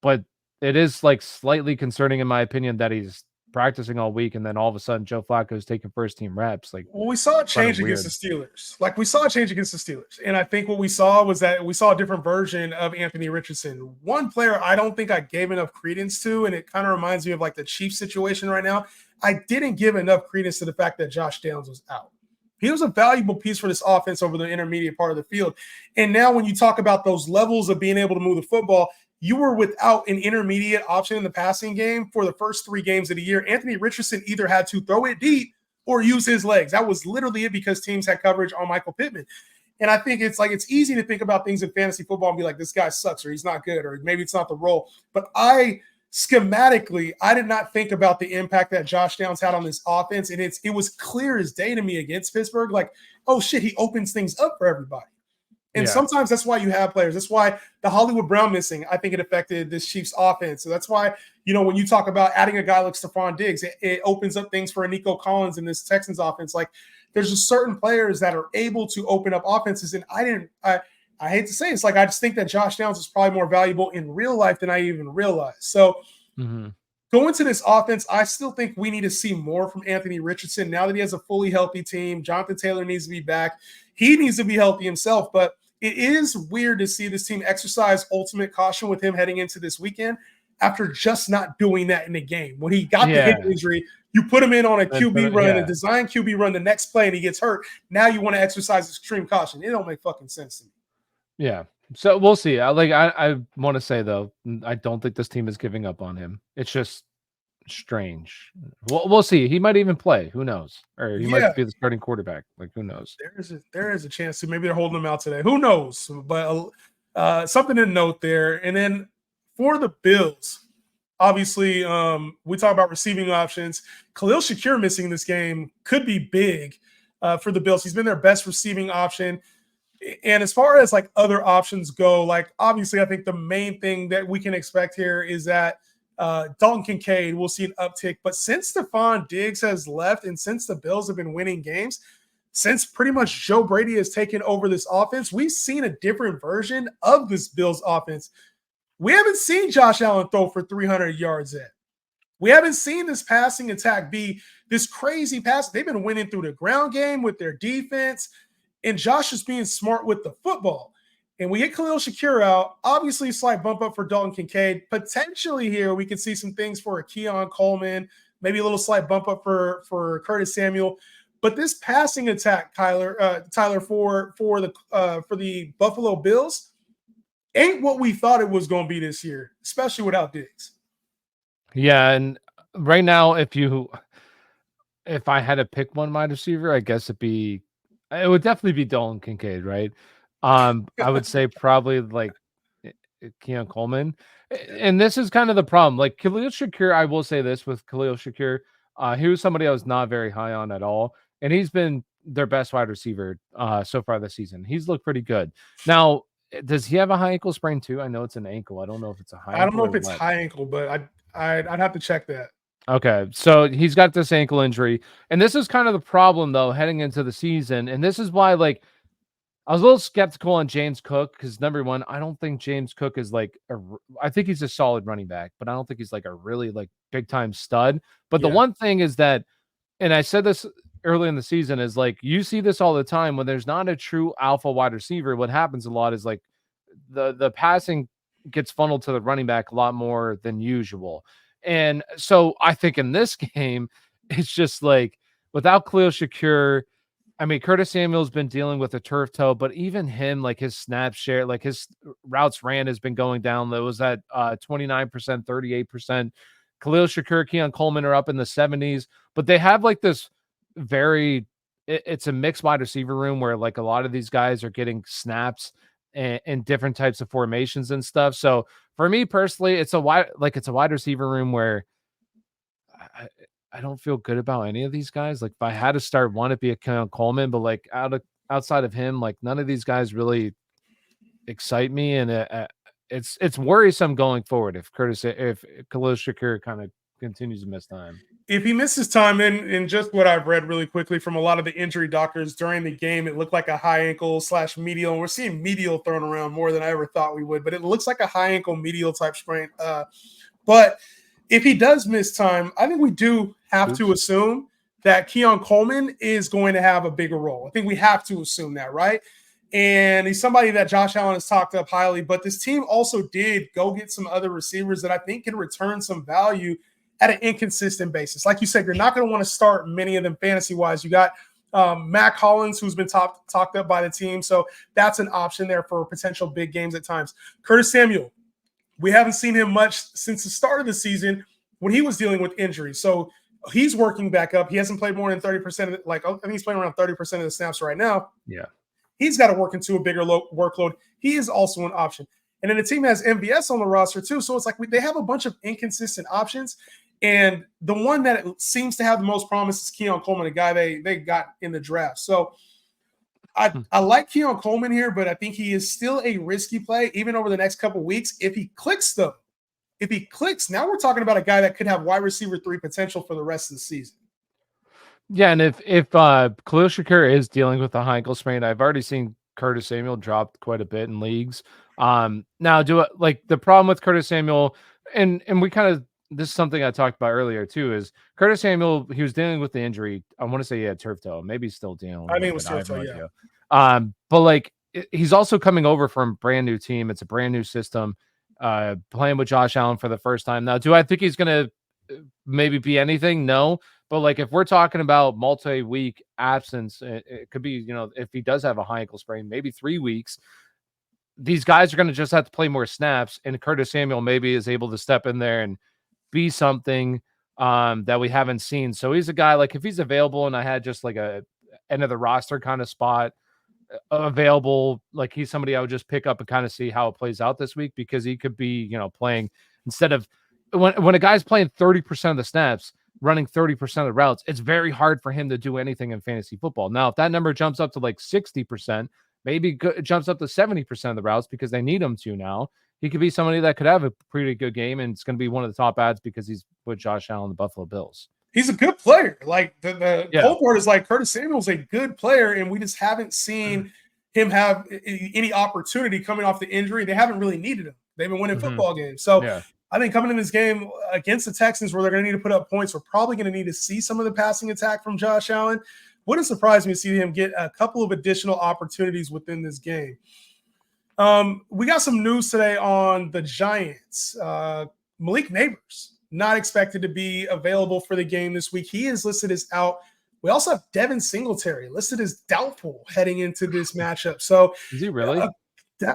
but it is like slightly concerning in my opinion that he's practicing all week and then all of a sudden Joe Flacco's taking first team reps. Like,
Well, we saw a change against the Steelers. And I think what we saw was that we saw a different version of Anthony Richardson. One player I don't think I gave enough credence to, and it kind of reminds me of like the Chiefs situation right now. I didn't give enough credence to the fact that Josh Downs was out. He was a valuable piece for this offense over the intermediate part of the field. And now when you talk about those levels of being able to move the football, you were without an intermediate option in the passing game for the first 3 games of the year. Anthony Richardson either had to throw it deep or use his legs. That was literally it because teams had coverage on Michael Pittman. And I think it's easy to think about things in fantasy football and be like, this guy sucks or he's not good or maybe it's not the role. But schematically, I did not think about the impact that Josh Downs had on this offense. And it was clear as day to me against Pittsburgh, like, oh shit, he opens things up for everybody. And sometimes that's why you have players. That's why the Hollywood Brown missing, I think it affected this Chiefs offense. So that's why, when you talk about adding a guy like Stephon Diggs, it opens up things for Nico Collins in this Texans offense. Like there's just certain players that are able to open up offenses. And I hate to say it's like, I just think that Josh Downs is probably more valuable in real life than I even realized. So going to this offense, I still think we need to see more from Anthony Richardson now that he has a fully healthy team. Jonathan Taylor needs to be back. He needs to be healthy himself, but it is weird to see this team exercise ultimate caution with him heading into this weekend after just not doing that in the game. When he got the hip injury, You put him in on a
And
QB run,
yeah.
a design QB run the next play, and he gets hurt. Now you want to exercise extreme caution. It don't make fucking sense to me.
Yeah. So we'll see. I want to say though, I don't think this team is giving up on him. It's just strange. We'll see. He might even play. Who knows? Or he
Yeah,
might be the starting quarterback. Like who knows?
there is a chance to. Maybe they're holding him out today. Who knows? But something to note there. And then for the Bills, obviously, we talk about receiving options. Khalil Shakir missing this game could be big for the Bills. He's been their best receiving option. And as far as like other options go, like obviously, I think the main thing that we can expect here is that Dalton Kincaid will see an uptick. But since Stephon Diggs has left and since the Bills have been winning games, since pretty much Joe Brady has taken over this offense, we've seen a different version of this Bills offense. We haven't seen Josh Allen throw for 300 yards yet. We haven't seen this passing attack be this crazy pass. They've been winning through the ground game with their defense, and Josh is being smart with the football. And we get Khalil Shakir out, obviously a slight bump up for Dalton Kincaid. Potentially here, we could see some things for a Keon Coleman, maybe a little slight bump up for Curtis Samuel. But this passing attack, Tyler, for the Buffalo Bills, ain't what we thought it was going to be this year, especially without Diggs.
Yeah, and right now, if I had to pick one wide receiver, I guess it would definitely be Dalton Kincaid, right? I would say probably like Keon Coleman. And this is kind of the problem. Like Khalil Shakir, I will say this with Khalil Shakir, he was somebody I was not very high on at all. And he's been their best wide receiver so far this season. He's looked pretty good. Now, does he have a high ankle sprain too? I know it's an ankle. I don't know if it's a high ankle.
I don't know if it's high ankle, but I'd have to check that.
Okay, so he's got this ankle injury, and this is kind of the problem though heading into the season, and this is why like I was a little skeptical on James Cook because number one, I don't think James Cook is like I think he's a solid running back, but I don't think he's like a really like big time stud. But the one thing is that, and I said this early in the season, is like you see this all the time when there's not a true alpha wide receiver. What happens a lot is like the passing gets funneled to the running back a lot more than usual. And so I think in this game, it's just like without Khalil Shakir, I mean, Curtis Samuel's been dealing with a turf toe, but even him, like his snap share, like his routes ran has been going down. That was at 29%, 38%. Khalil Shakir, Keon Coleman are up in the 70s, but they have like this it's a mixed wide receiver room where like a lot of these guys are getting snaps and different types of formations and stuff. So for me personally, it's a wide receiver room where I don't feel good about any of these guys. Like if I had to start one, it'd be a Keon Coleman, but like outside of him, like none of these guys really excite me. And it's worrisome going forward if Khalil Shakir kind of continues to miss time.
If he misses time, in just what I've read really quickly from a lot of the injury doctors during the game, it looked like a high ankle / medial. And we're seeing medial thrown around more than I ever thought we would, but it looks like a high ankle medial type sprain. But if he does miss time, I think we do have to assume that Keon Coleman is going to have a bigger role. I think we have to assume that, right? And he's somebody that Josh Allen has talked up highly, but this team also did go get some other receivers that I think can return some value at an inconsistent basis. Like you said, you're not going to want to start many of them fantasy-wise. You got Mac Hollins, who's been talked up by the team, so that's an option there for potential big games at times. Curtis Samuel, we haven't seen him much since the start of the season when he was dealing with injuries. So he's working back up. He hasn't played more than 30% of it. Like I think he's playing around 30% of the snaps right now.
Yeah.
He's got to work into a bigger workload. He is also an option. And then the team has MVS on the roster too. So it's like they have a bunch of inconsistent options. And the one that seems to have the most promise is Keon Coleman, a guy they got in the draft. So I like Keon Coleman here, but I think he is still a risky play, even over the next couple of weeks. If he clicks, though, now we're talking about a guy that could have wide receiver 3 potential for the rest of the season.
Yeah, and if Khalil Shakir is dealing with a high ankle sprain, I've already seen Curtis Samuel drop quite a bit in leagues. Now the problem with Curtis Samuel, and we kind of, this is something I talked about earlier too, is Curtis Samuel, he was dealing with the injury. I want to say he had turf toe, maybe he's still dealing.
I think it was turf toe,
yeah. But like he's also coming over from a brand new team. It's a brand new system. Playing with Josh Allen for the first time. Now, do I think he's going to maybe be anything? No. But like if we're talking about multi-week absence, it could be, you know, if he does have a high ankle sprain, maybe 3 weeks. These guys are going to just have to play more snaps, and Curtis Samuel maybe is able to step in there and be something that we haven't seen. So he's a guy, like if he's available and I had just like a end of the roster kind of spot available, like he's somebody I would just pick up and kind of see how it plays out this week, because he could be, you know, playing instead of when a guy's playing 30% of the snaps, running 30% of the routes, it's very hard for him to do anything in fantasy football. Now, if that number jumps up to like 60%, maybe jumps up to 70% of the routes because they need him to now, he could be somebody that could have a pretty good game, and it's going to be one of the top ads because he's with Josh Allen, the Buffalo Bills.
He's a good player. Like the whole part is like Curtis Samuel's a good player, and we just haven't seen him have any opportunity coming off the injury. They haven't really needed him. They've been winning football games. So I think coming in this game against the Texans, where they're going to need to put up points, we're probably going to need to see some of the passing attack from Josh Allen. Wouldn't surprise me to see him get a couple of additional opportunities within this game. We got some news today on the Giants. Malik Neighbors not expected to be available for the game this week. He is listed as out. We also have Devin Singletary listed as doubtful heading into this matchup. So
is he really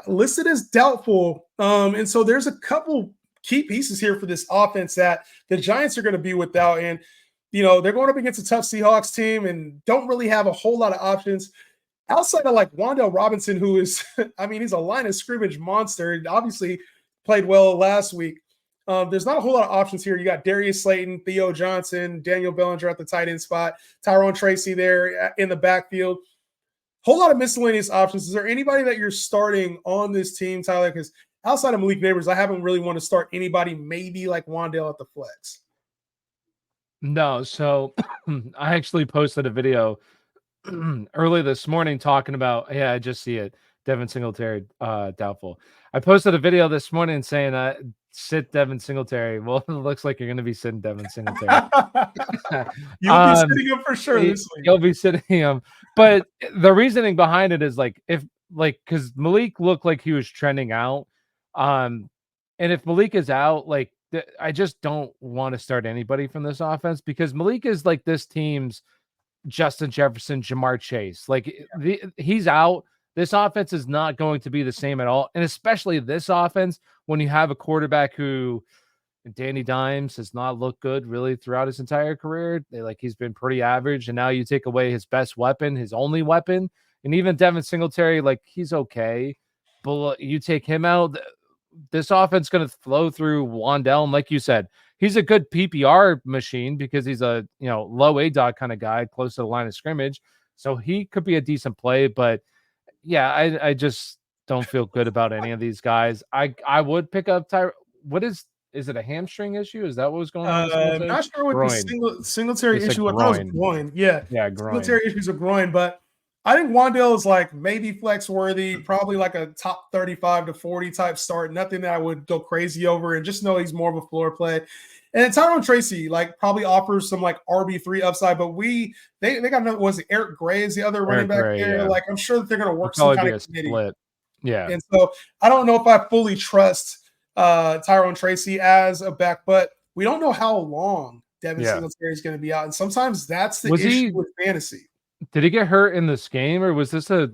listed as doubtful? And so there's a couple key pieces here for this offense that the Giants are going to be without. And, you know, they're going up against a tough Seahawks team and don't really have a whole lot of options outside of like Bijan Robinson, who is, I mean, he's a line of scrimmage monster. And obviously played well last week. There's not a whole lot of options here. You got Darius Slayton, Theo Johnson, Daniel Bellinger at the tight end spot, Tyrone Tracy there in the backfield. Whole lot of miscellaneous options. Is there anybody that you're starting on this team, Tyler? Because outside of Malik Neighbors, I haven't really want to start anybody, maybe like Wandale at the flex.
No. So I actually posted a video early this morning talking about, I just see it. Devin Singletary, doubtful. I posted a video this morning saying, sit Devin Singletary. Well, it looks like you're going to be sitting Devin Singletary.
You'll be sitting him for sure this week.
You'll be sitting him. But the reasoning behind it is because Malik looked like he was trending out. And if Malik is out, I just don't want to start anybody from this offense, because Malik is like this team's Justin Jefferson, Jamar Chase. He's out. This offense is not going to be the same at all. And especially this offense, when you have a quarterback who, Danny Dimes, has not looked good really throughout his entire career. He's been pretty average. And now you take away his best weapon, his only weapon. And even Devin Singletary, he's okay. But you take him out, this offense is going to flow through Wandale. And like you said, he's a good PPR machine because he's a low A-dot kind of guy, close to the line of scrimmage. So he could be a decent play. But yeah, I just don't feel good about any of these guys. I would pick up What is it, a hamstring issue? Is that what was going on?
I'm not sure what the Singletary issue was. That was groin. Yeah,
groin.
Singletary issues of groin, but I think Wandale is maybe flex worthy, probably a top 35 to 40 type start. Nothing that I would go crazy over, and just know he's more of a floor play. And then Tyrone Tracy probably offers some RB3 upside, but they got another, was it Eric Gray is the other running back there? Yeah. I'm sure that they're going to work some kind of committee. Split.
Yeah.
And so I don't know if I fully trust Tyrone Tracy as a back, but we don't know how long Devin Singletary is going to be out. And sometimes that's the issue with fantasy.
Did he get hurt in this game, or was this a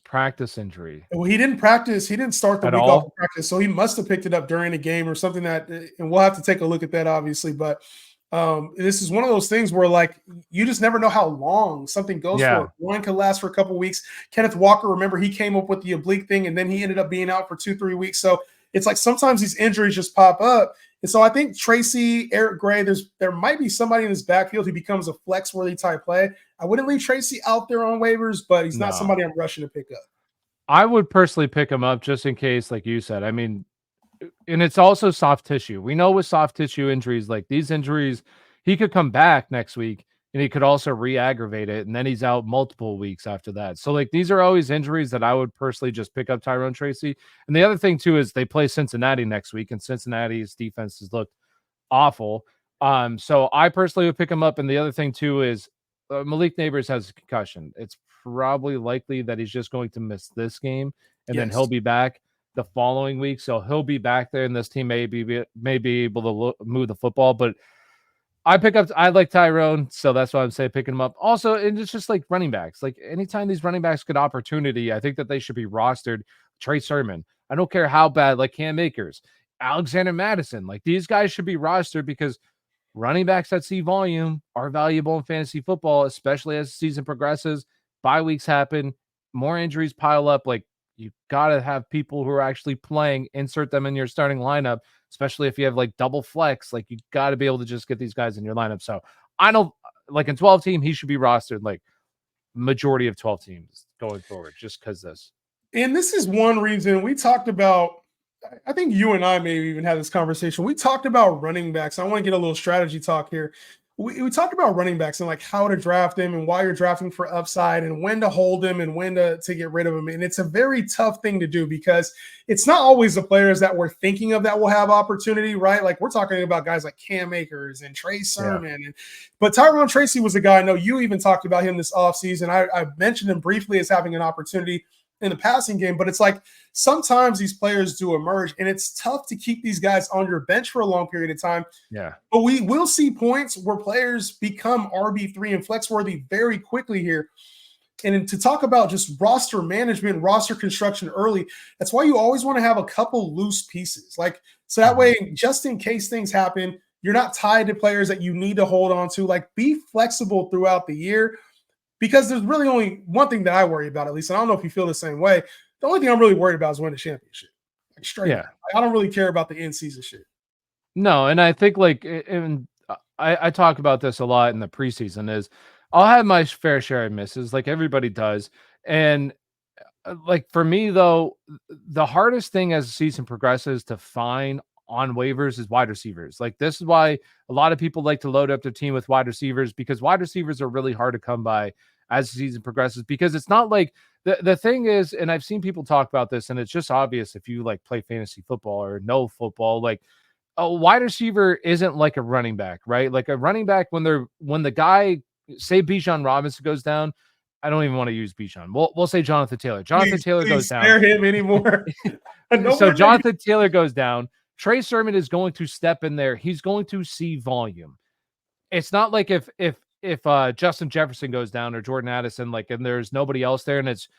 practice injury?
Well, he didn't practice. He didn't start the week off of practice, so he must have picked it up during the game or something and we'll have to take a look at that, obviously. But this is one of those things where you just never know how long something goes for. One could last for a couple of weeks. Kenneth Walker, remember, he came up with the oblique thing, and then he ended up being out for 2-3 weeks. So it's sometimes these injuries just pop up. And so I think Tracy, Eric Gray, there might be somebody in this backfield who becomes a flex-worthy type play. I wouldn't leave Tracy out there on waivers, but he's not somebody I'm rushing to pick up.
I would personally pick him up just in case, like you said. I mean, and it's also soft tissue. We know with soft tissue injuries, these injuries, he could come back next week and he could also re-aggravate it, and then he's out multiple weeks after that. So these are always injuries that I would personally just pick up Tyrone Tracy. And the other thing too is they play Cincinnati next week, and Cincinnati's defense has looked awful. So I personally would pick him up. And the other thing too is Malik Neighbors has a concussion. It's probably likely that he's just going to miss this game, and then he'll be back the following week. So he'll be back there, and this team may be able to move the football. But I like Tyrone, so that's why I'm saying picking him up. Also, and it's just like running backs. Like anytime these running backs get opportunity, I think that they should be rostered. Trey Sermon. I don't care how bad, like Cam Akers, Alexander Madison. Like these guys should be rostered because running backs that see volume are valuable in fantasy football, especially as the season progresses. Bye weeks happen, more injuries pile up. Like you got to have people who are actually playing, insert them in your starting lineup, especially if you have like double flex. Like you got to be able to just get these guys in your lineup. So I don't like in 12 team, he should be rostered like majority of 12 teams going forward, just because this.
And this is one reason we talked about. I think you and I maybe even had this conversation. We talked about running backs. I want to get a little strategy talk here. We talked about running backs and like how to draft them and why you're drafting for upside and when to hold them and when to get rid of them. And it's a very tough thing to do because it's not always the players that we're thinking of that will have opportunity, right? Like we're talking about guys like Cam Akers and Trey Sermon.
Yeah.
But Tyrone Tracy was a guy, I know you even talked about him this offseason. I mentioned him briefly as having an opportunity in the passing game, but it's like sometimes these players do emerge and it's tough to keep these guys on your bench for a long period of time.
Yeah.
But we will see points where players become RB3 and flex worthy very quickly here. And to talk about just roster management, roster construction early, that's why you always want to have a couple loose pieces. Like, so that way, just in case things happen, you're not tied to players that you need to hold on to. Like, be flexible throughout the year. Because there's really only one thing that I worry about, at least. And I don't know if you feel the same way. The only thing I'm really worried about is winning the championship. Like straight up. I don't really care about the in-season shit.
No, and I think like, and I talk about this a lot in the preseason is I'll have my fair share of misses, like everybody does. And like for me though, the hardest thing as the season progresses to find on waivers is wide receivers. Like this is why a lot of people like to load up their team with wide receivers because wide receivers are really hard to come by as the season progresses because it's not like the thing is, and I've seen people talk about this, and it's just obvious if you like play fantasy football or know football, like a wide receiver isn't like a running back, right? Like a running back when the guy say Bijan Robinson goes down, I don't even want to use Bijan. We'll say Jonathan Taylor. Jonathan Taylor goes down.
Spare him anymore.
So Jonathan Taylor goes down. Trey Sermon is going to step in there. He's going to see volume. It's not like if Justin Jefferson goes down or Jordan Addison, like, and there's nobody else there, and it's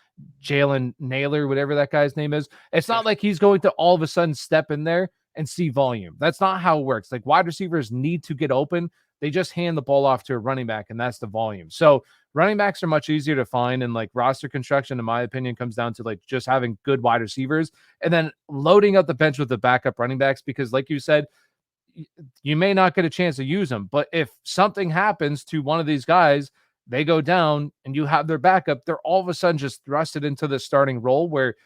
Jalen Naylor, whatever that guy's name is. It's not like he's going to all of a sudden step in there and see volume. That's not how it works. Like wide receivers need to get open. They just hand the ball off to a running back, and that's the volume. So running backs are much easier to find, and like roster construction, in my opinion, comes down to like just having good wide receivers and then loading up the bench with the backup running backs. Because, like you said, you may not get a chance to use them, but if something happens to one of these guys, they go down and you have their backup, they're all of a sudden just thrusted into the starting role where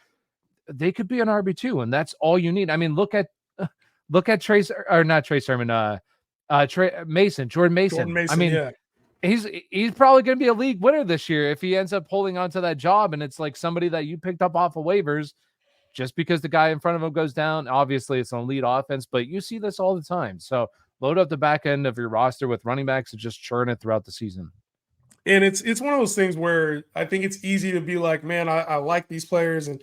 they could be an RB2, and that's all you need. I mean, look at Trace or not Trace Sermon, Jordan Mason.
Jordan Mason,
I mean,
yeah.
He's probably going to be a league winner this year if he ends up holding on to that job, and it's like somebody that you picked up off of waivers just because the guy in front of him goes down. Obviously, it's an elite offense, but you see this all the time. So load up the back end of your roster with running backs and just churn it throughout the season.
And it's one of those things where I think it's easy to be like, man, I like these players, and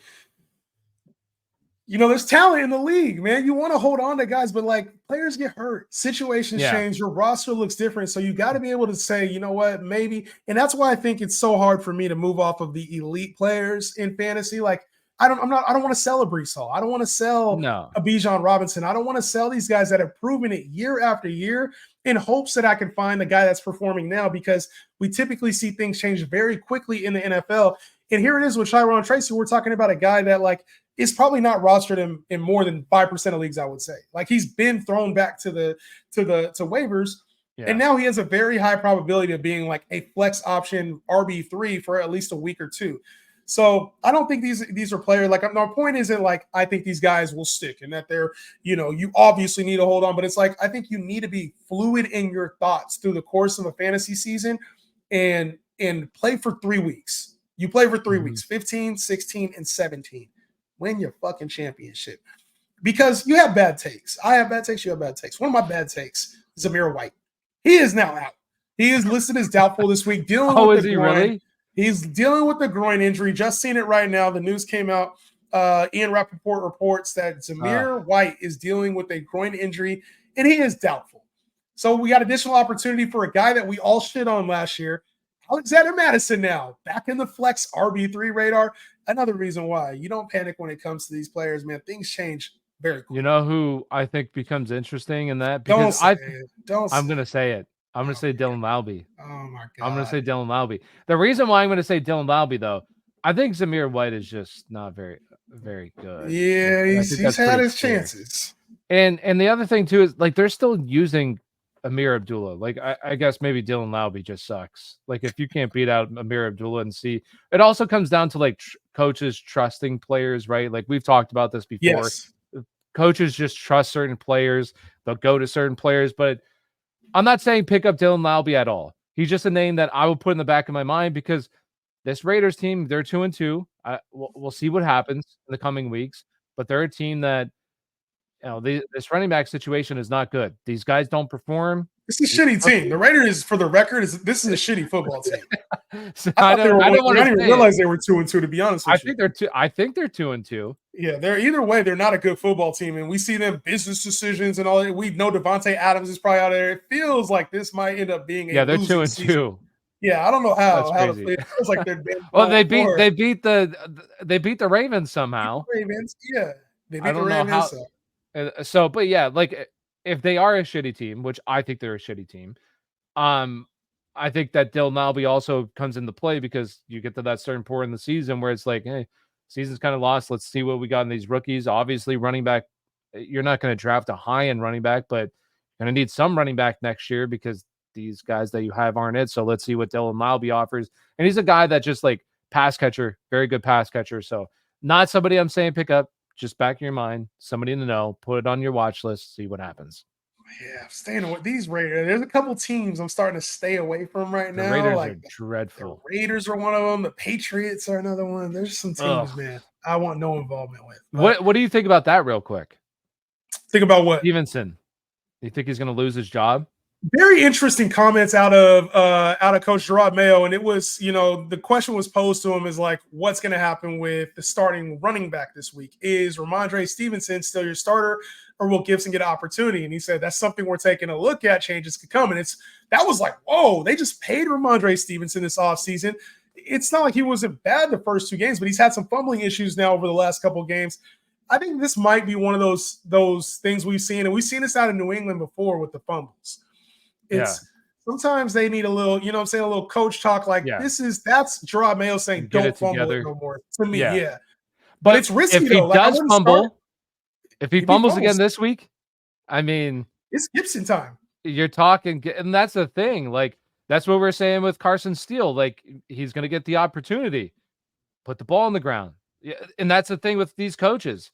there's talent in the league, man. You want to hold on to guys, but like players get hurt, situations change, your roster looks different. So you got to be able to say, you know what, maybe. And that's why I think it's so hard for me to move off of the elite players in fantasy. Like I don't want to sell a Breece Hall. I don't want to sell a Bijan Robinson. I don't want to sell these guys that have proven it year after year in hopes that I can find the guy that's performing now, because we typically see things change very quickly in the NFL. And here it is with Tyrone Tracy. We're talking about a guy that like is probably not rostered in more than 5% of leagues, I would say. Like he's been thrown back to waivers. Yeah. And now he has a very high probability of being like a flex option RB3 for at least a week or two. So I don't think these are players like my point isn't like I think these guys will stick and that they're, you obviously need to hold on, but it's like I think you need to be fluid in your thoughts through the course of a fantasy season and play for 3 weeks. You play for 3 weeks, 15, 16, and 17. Win your fucking championship. Because you have bad takes. I have bad takes, you have bad takes. One of my bad takes is Zamir White. He is now out. He is listed as doubtful this week. Dealing with the groin. Really? He's dealing with the groin injury. Just seen it right now. The news came out. Ian Rappaport reports that Zamir White is dealing with a groin injury, and he is doubtful. So we got additional opportunity for a guy that we all shit on last year. Alexander Madison now back in the flex RB3 radar. Another reason why you don't panic when it comes to these players, man. Things change very quickly.
You know who I think becomes interesting in that?
Don't
Because
say it. Don't
I'm
say
gonna
it.
say it. I'm gonna
Oh,
say Dylan Laube.
oh my
I'm gonna
God.
say Dylan Laube. The reason why I'm gonna say Dylan Laube, though, I think Zamir White is just not very good. Like,
Yeah,
I think
he's
that's
had
pretty
his
clear.
chances.
And the other thing too is like they're still using Amir Abdullah. Like I guess maybe Dylan Laube just sucks. Like if you can't beat out Amir Abdullah and see, it also comes down to like coaches trusting players, right? Like we've talked about this before.
Yes.
Coaches just trust certain players. They'll go to certain players, but I'm not saying pick up Dylan Laube at all. He's just a name that I will put in the back of my mind because this Raiders team, they're 2-2. We'll see what happens in the coming weeks, but they're a team that this running back situation is not good. These guys don't perform.
It's a shitty team. The Raiders, for the record, this is a shitty football team.
So
I thought they were.
I don't
I
want
didn't
to
even
say
realize they were 2-2. To be honest
I
with you,
think they're two. I think they're 2-2.
yeah, they're either way. They're not a good football team, and we see them business decisions and all that. We know Devontae Adams is probably out there. It feels like this might end up being a
They're
losing season.
2-2.
Yeah, I don't know
That's
how to
crazy.
play. It feels like they're been
Well, they
0-4.
beat the Ravens somehow.
Ravens. Yeah, they
I
beat the
don't know
Ravens.
how. So, but yeah, like if they are a shitty team, which I think they're a shitty team, I think that Dylan Laube also comes into play because you get to that certain point in the season where it's like, hey, season's kind of lost. Let's see what we got in these rookies. Obviously, running back, you're not going to draft a high-end running back, but you're going to need some running back next year because these guys that you have aren't it. So let's see what Dylan Laube offers. And he's a guy that just like pass catcher, very good pass catcher. So not somebody I'm saying pick up, just back in your mind, somebody in the know, put it on your watch list, see what happens.
Yeah, staying away. These Raiders. There's a couple teams I'm starting to stay away from right
The
now.
Raiders
Like
are dreadful.
the Raiders are one of them. The Patriots are another one. There's some teams,
Ugh.
man, I want no involvement with. But
What do you think about that real quick?
think about what?
Stevenson. Do you think he's going to lose his job?
Very interesting comments out of Coach Gerard Mayo, and it was, the question was posed to him is like, what's going to happen with the starting running back this week? Is Ramondre Stevenson still your starter, or will Gibson get an opportunity? And he said that's something we're taking a look at. Changes could come, and that was like, whoa, they just paid Ramondre Stevenson this offseason. It's not like he wasn't bad the first two games, but he's had some fumbling issues now over the last couple of games. I think this might be one of those things we've seen, and we've seen this out in New England before with the fumbles. It's sometimes they need a little, a little coach talk like that's Gerard Mayo saying don't fumble it no more to me. Yeah. But it's risky
if he
though. Like,
does fumble, if he fumbles again this week, I mean,
it's Gibson time.
You're talking, and that's the thing. Like, that's what we're saying with Carson Steele. Like, he's going to get the opportunity, put the ball on the ground. Yeah, and that's the thing with these coaches.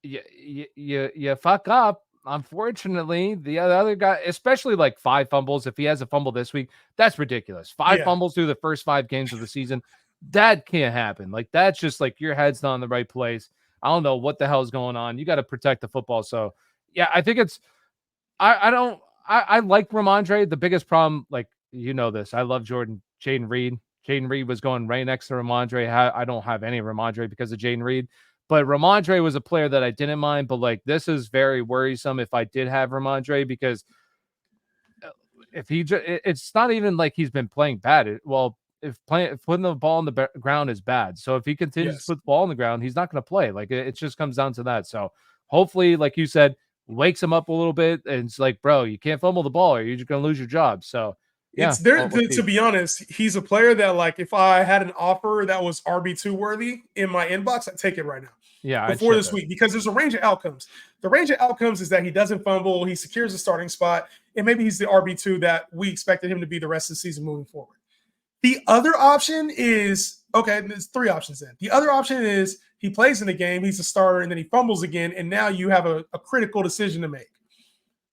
You fuck up. Unfortunately, the other guy, especially like 5 fumbles, if he has a fumble this week, that's ridiculous. 5 fumbles through the first 5 games of the season, that can't happen. Like, that's just like your head's not in the right place. I don't know what the hell's going on. You got to protect the football. So, yeah, I think it's. I like Ramondre. The biggest problem, like this, I love Jaden Reed. Jaden Reed was going right next to Ramondre. I don't have any Ramondre because of Jaden Reed. But Ramondre was a player that I didn't mind. But like, this is very worrisome if I did have Ramondre, because if it's not even like he's been playing bad. If putting the ball on the ground is bad. So if he continues to put the ball on the ground, he's not going to play. Like, it just comes down to that. So hopefully, like you said, wakes him up a little bit. And it's like, bro, you can't fumble the ball or you're just going to lose your job. So yeah,
it's there. To be honest, he's a player that, like, if I had an offer that was RB2 worthy in my inbox, I'd take it right now.
Yeah,
before this week, because there's a range of outcomes. The range of outcomes is that he doesn't fumble, he secures a starting spot, and maybe he's the RB2 that we expected him to be the rest of the season moving forward. The other option is, there's 3 options then. The other option is he plays in the game, he's a starter, and then he fumbles again, and now you have a critical decision to make.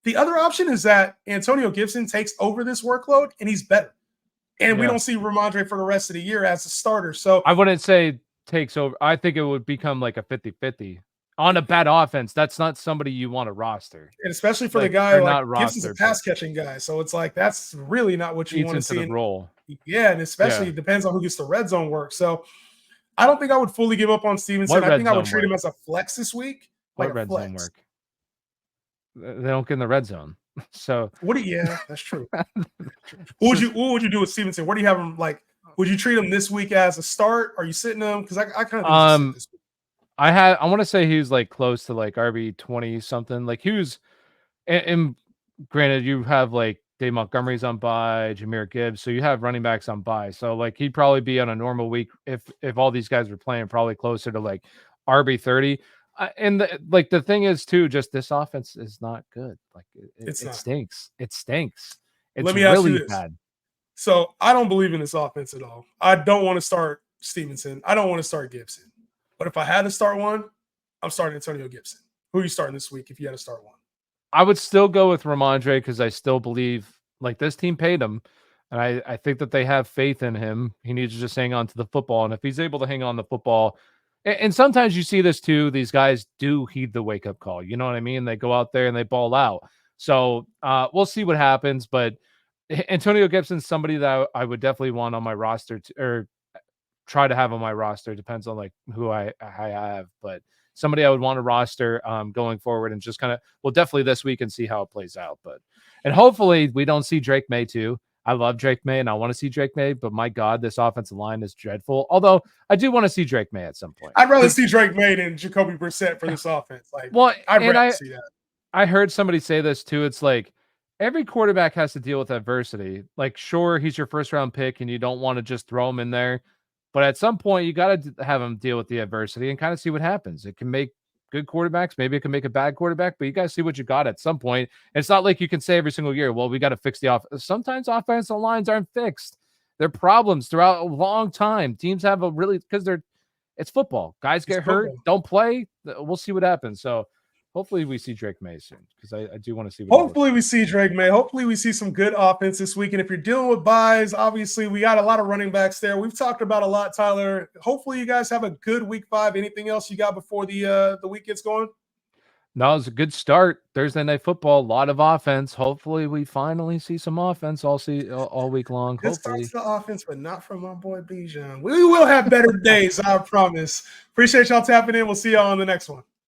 The other option is that Antonio Gibson takes over this workload, and he's better. And we don't see Ramondre for the rest of the year as a starter. So
I wouldn't say takes over. I think it would become like a 50-50 on a bad offense. That's not somebody you want to roster,
and especially for the guy like Gibson's a pass catching guy, so it's like that's really not what you want to see
in the role.
Yeah, and especially it depends on who gets the red zone work. So I don't think I would fully give up on Stevenson. I think I would treat him as a flex this week.
What red zone work? They don't get in the red zone. So
Yeah, that's true. What would you do with Stevenson? Where do you have him? Like, would you treat him this week as a start? Are you sitting him? Because I kind of think he's a sit this week.
I want to say he was like close to like RB20 something. Like he was, and granted, you have like Dave Montgomery's on bye, Jahmyr Gibbs, so you have running backs on bye. So like he'd probably be on a normal week if all these guys were playing, probably closer to like RB30. And like the thing is too, just this offense is not good. Like it stinks. It stinks. It's
Let me ask you
really
this.
bad.
So I don't believe in this offense at all. I don't want to start Stevenson. I don't want to start Gibson. But if I had to start one, I'm starting Antonio Gibson. Who are you starting this week if you had to start one?
I would still go with Ramondre because I still believe like this team paid him. And I think that they have faith in him. He needs to just hang on to the football. And if he's able to hang on the football, and sometimes you see this too, these guys do heed the wake up call. You know what I mean? They go out there and they ball out. So we'll see what happens. But Antonio Gibson's somebody that I would definitely want on my roster or try to have on my roster. Depends on like who I have, but somebody I would want to roster going forward and just kind of, well, definitely this week and see how it plays out. But, and hopefully we don't see Drake May too. I love Drake May and I want to see Drake May, but my God, this offensive line is dreadful. Although I do want to see Drake May at some point.
I'd rather see Drake May than Jacoby Brissett for this offense. Like,
well,
I'd rather see that.
I heard somebody say this too. It's like every quarterback has to deal with adversity. Like, sure, he's your first round pick and you don't want to just throw him in there. But at some point, you got to have him deal with the adversity and kind of see what happens. It can make good quarterbacks. Maybe it can make a bad quarterback, but you got to see what you got at some point. It's not like you can say every single year, well, we got to fix the offense. Sometimes offensive lines aren't fixed. They're problems throughout a long time. Teams have a really, because it's football. Guys get hurt, don't play. We'll see what happens. So hopefully we see Drake May soon because I do want to see.
Hopefully we see Drake May. Hopefully we see some good offense this week. And if you're dealing with buys, obviously we got a lot of running backs there. We've talked about a lot, Tyler. Hopefully you guys have a good week 5. Anything else you got before the week gets going?
No, it was a good start. Thursday Night Football, a lot of offense. Hopefully we finally see some offense all week long.
Good
Hopefully.
starts the offense, but not from my boy Bijan. We will have better days, I promise. Appreciate y'all tapping in. We'll see y'all on the next one.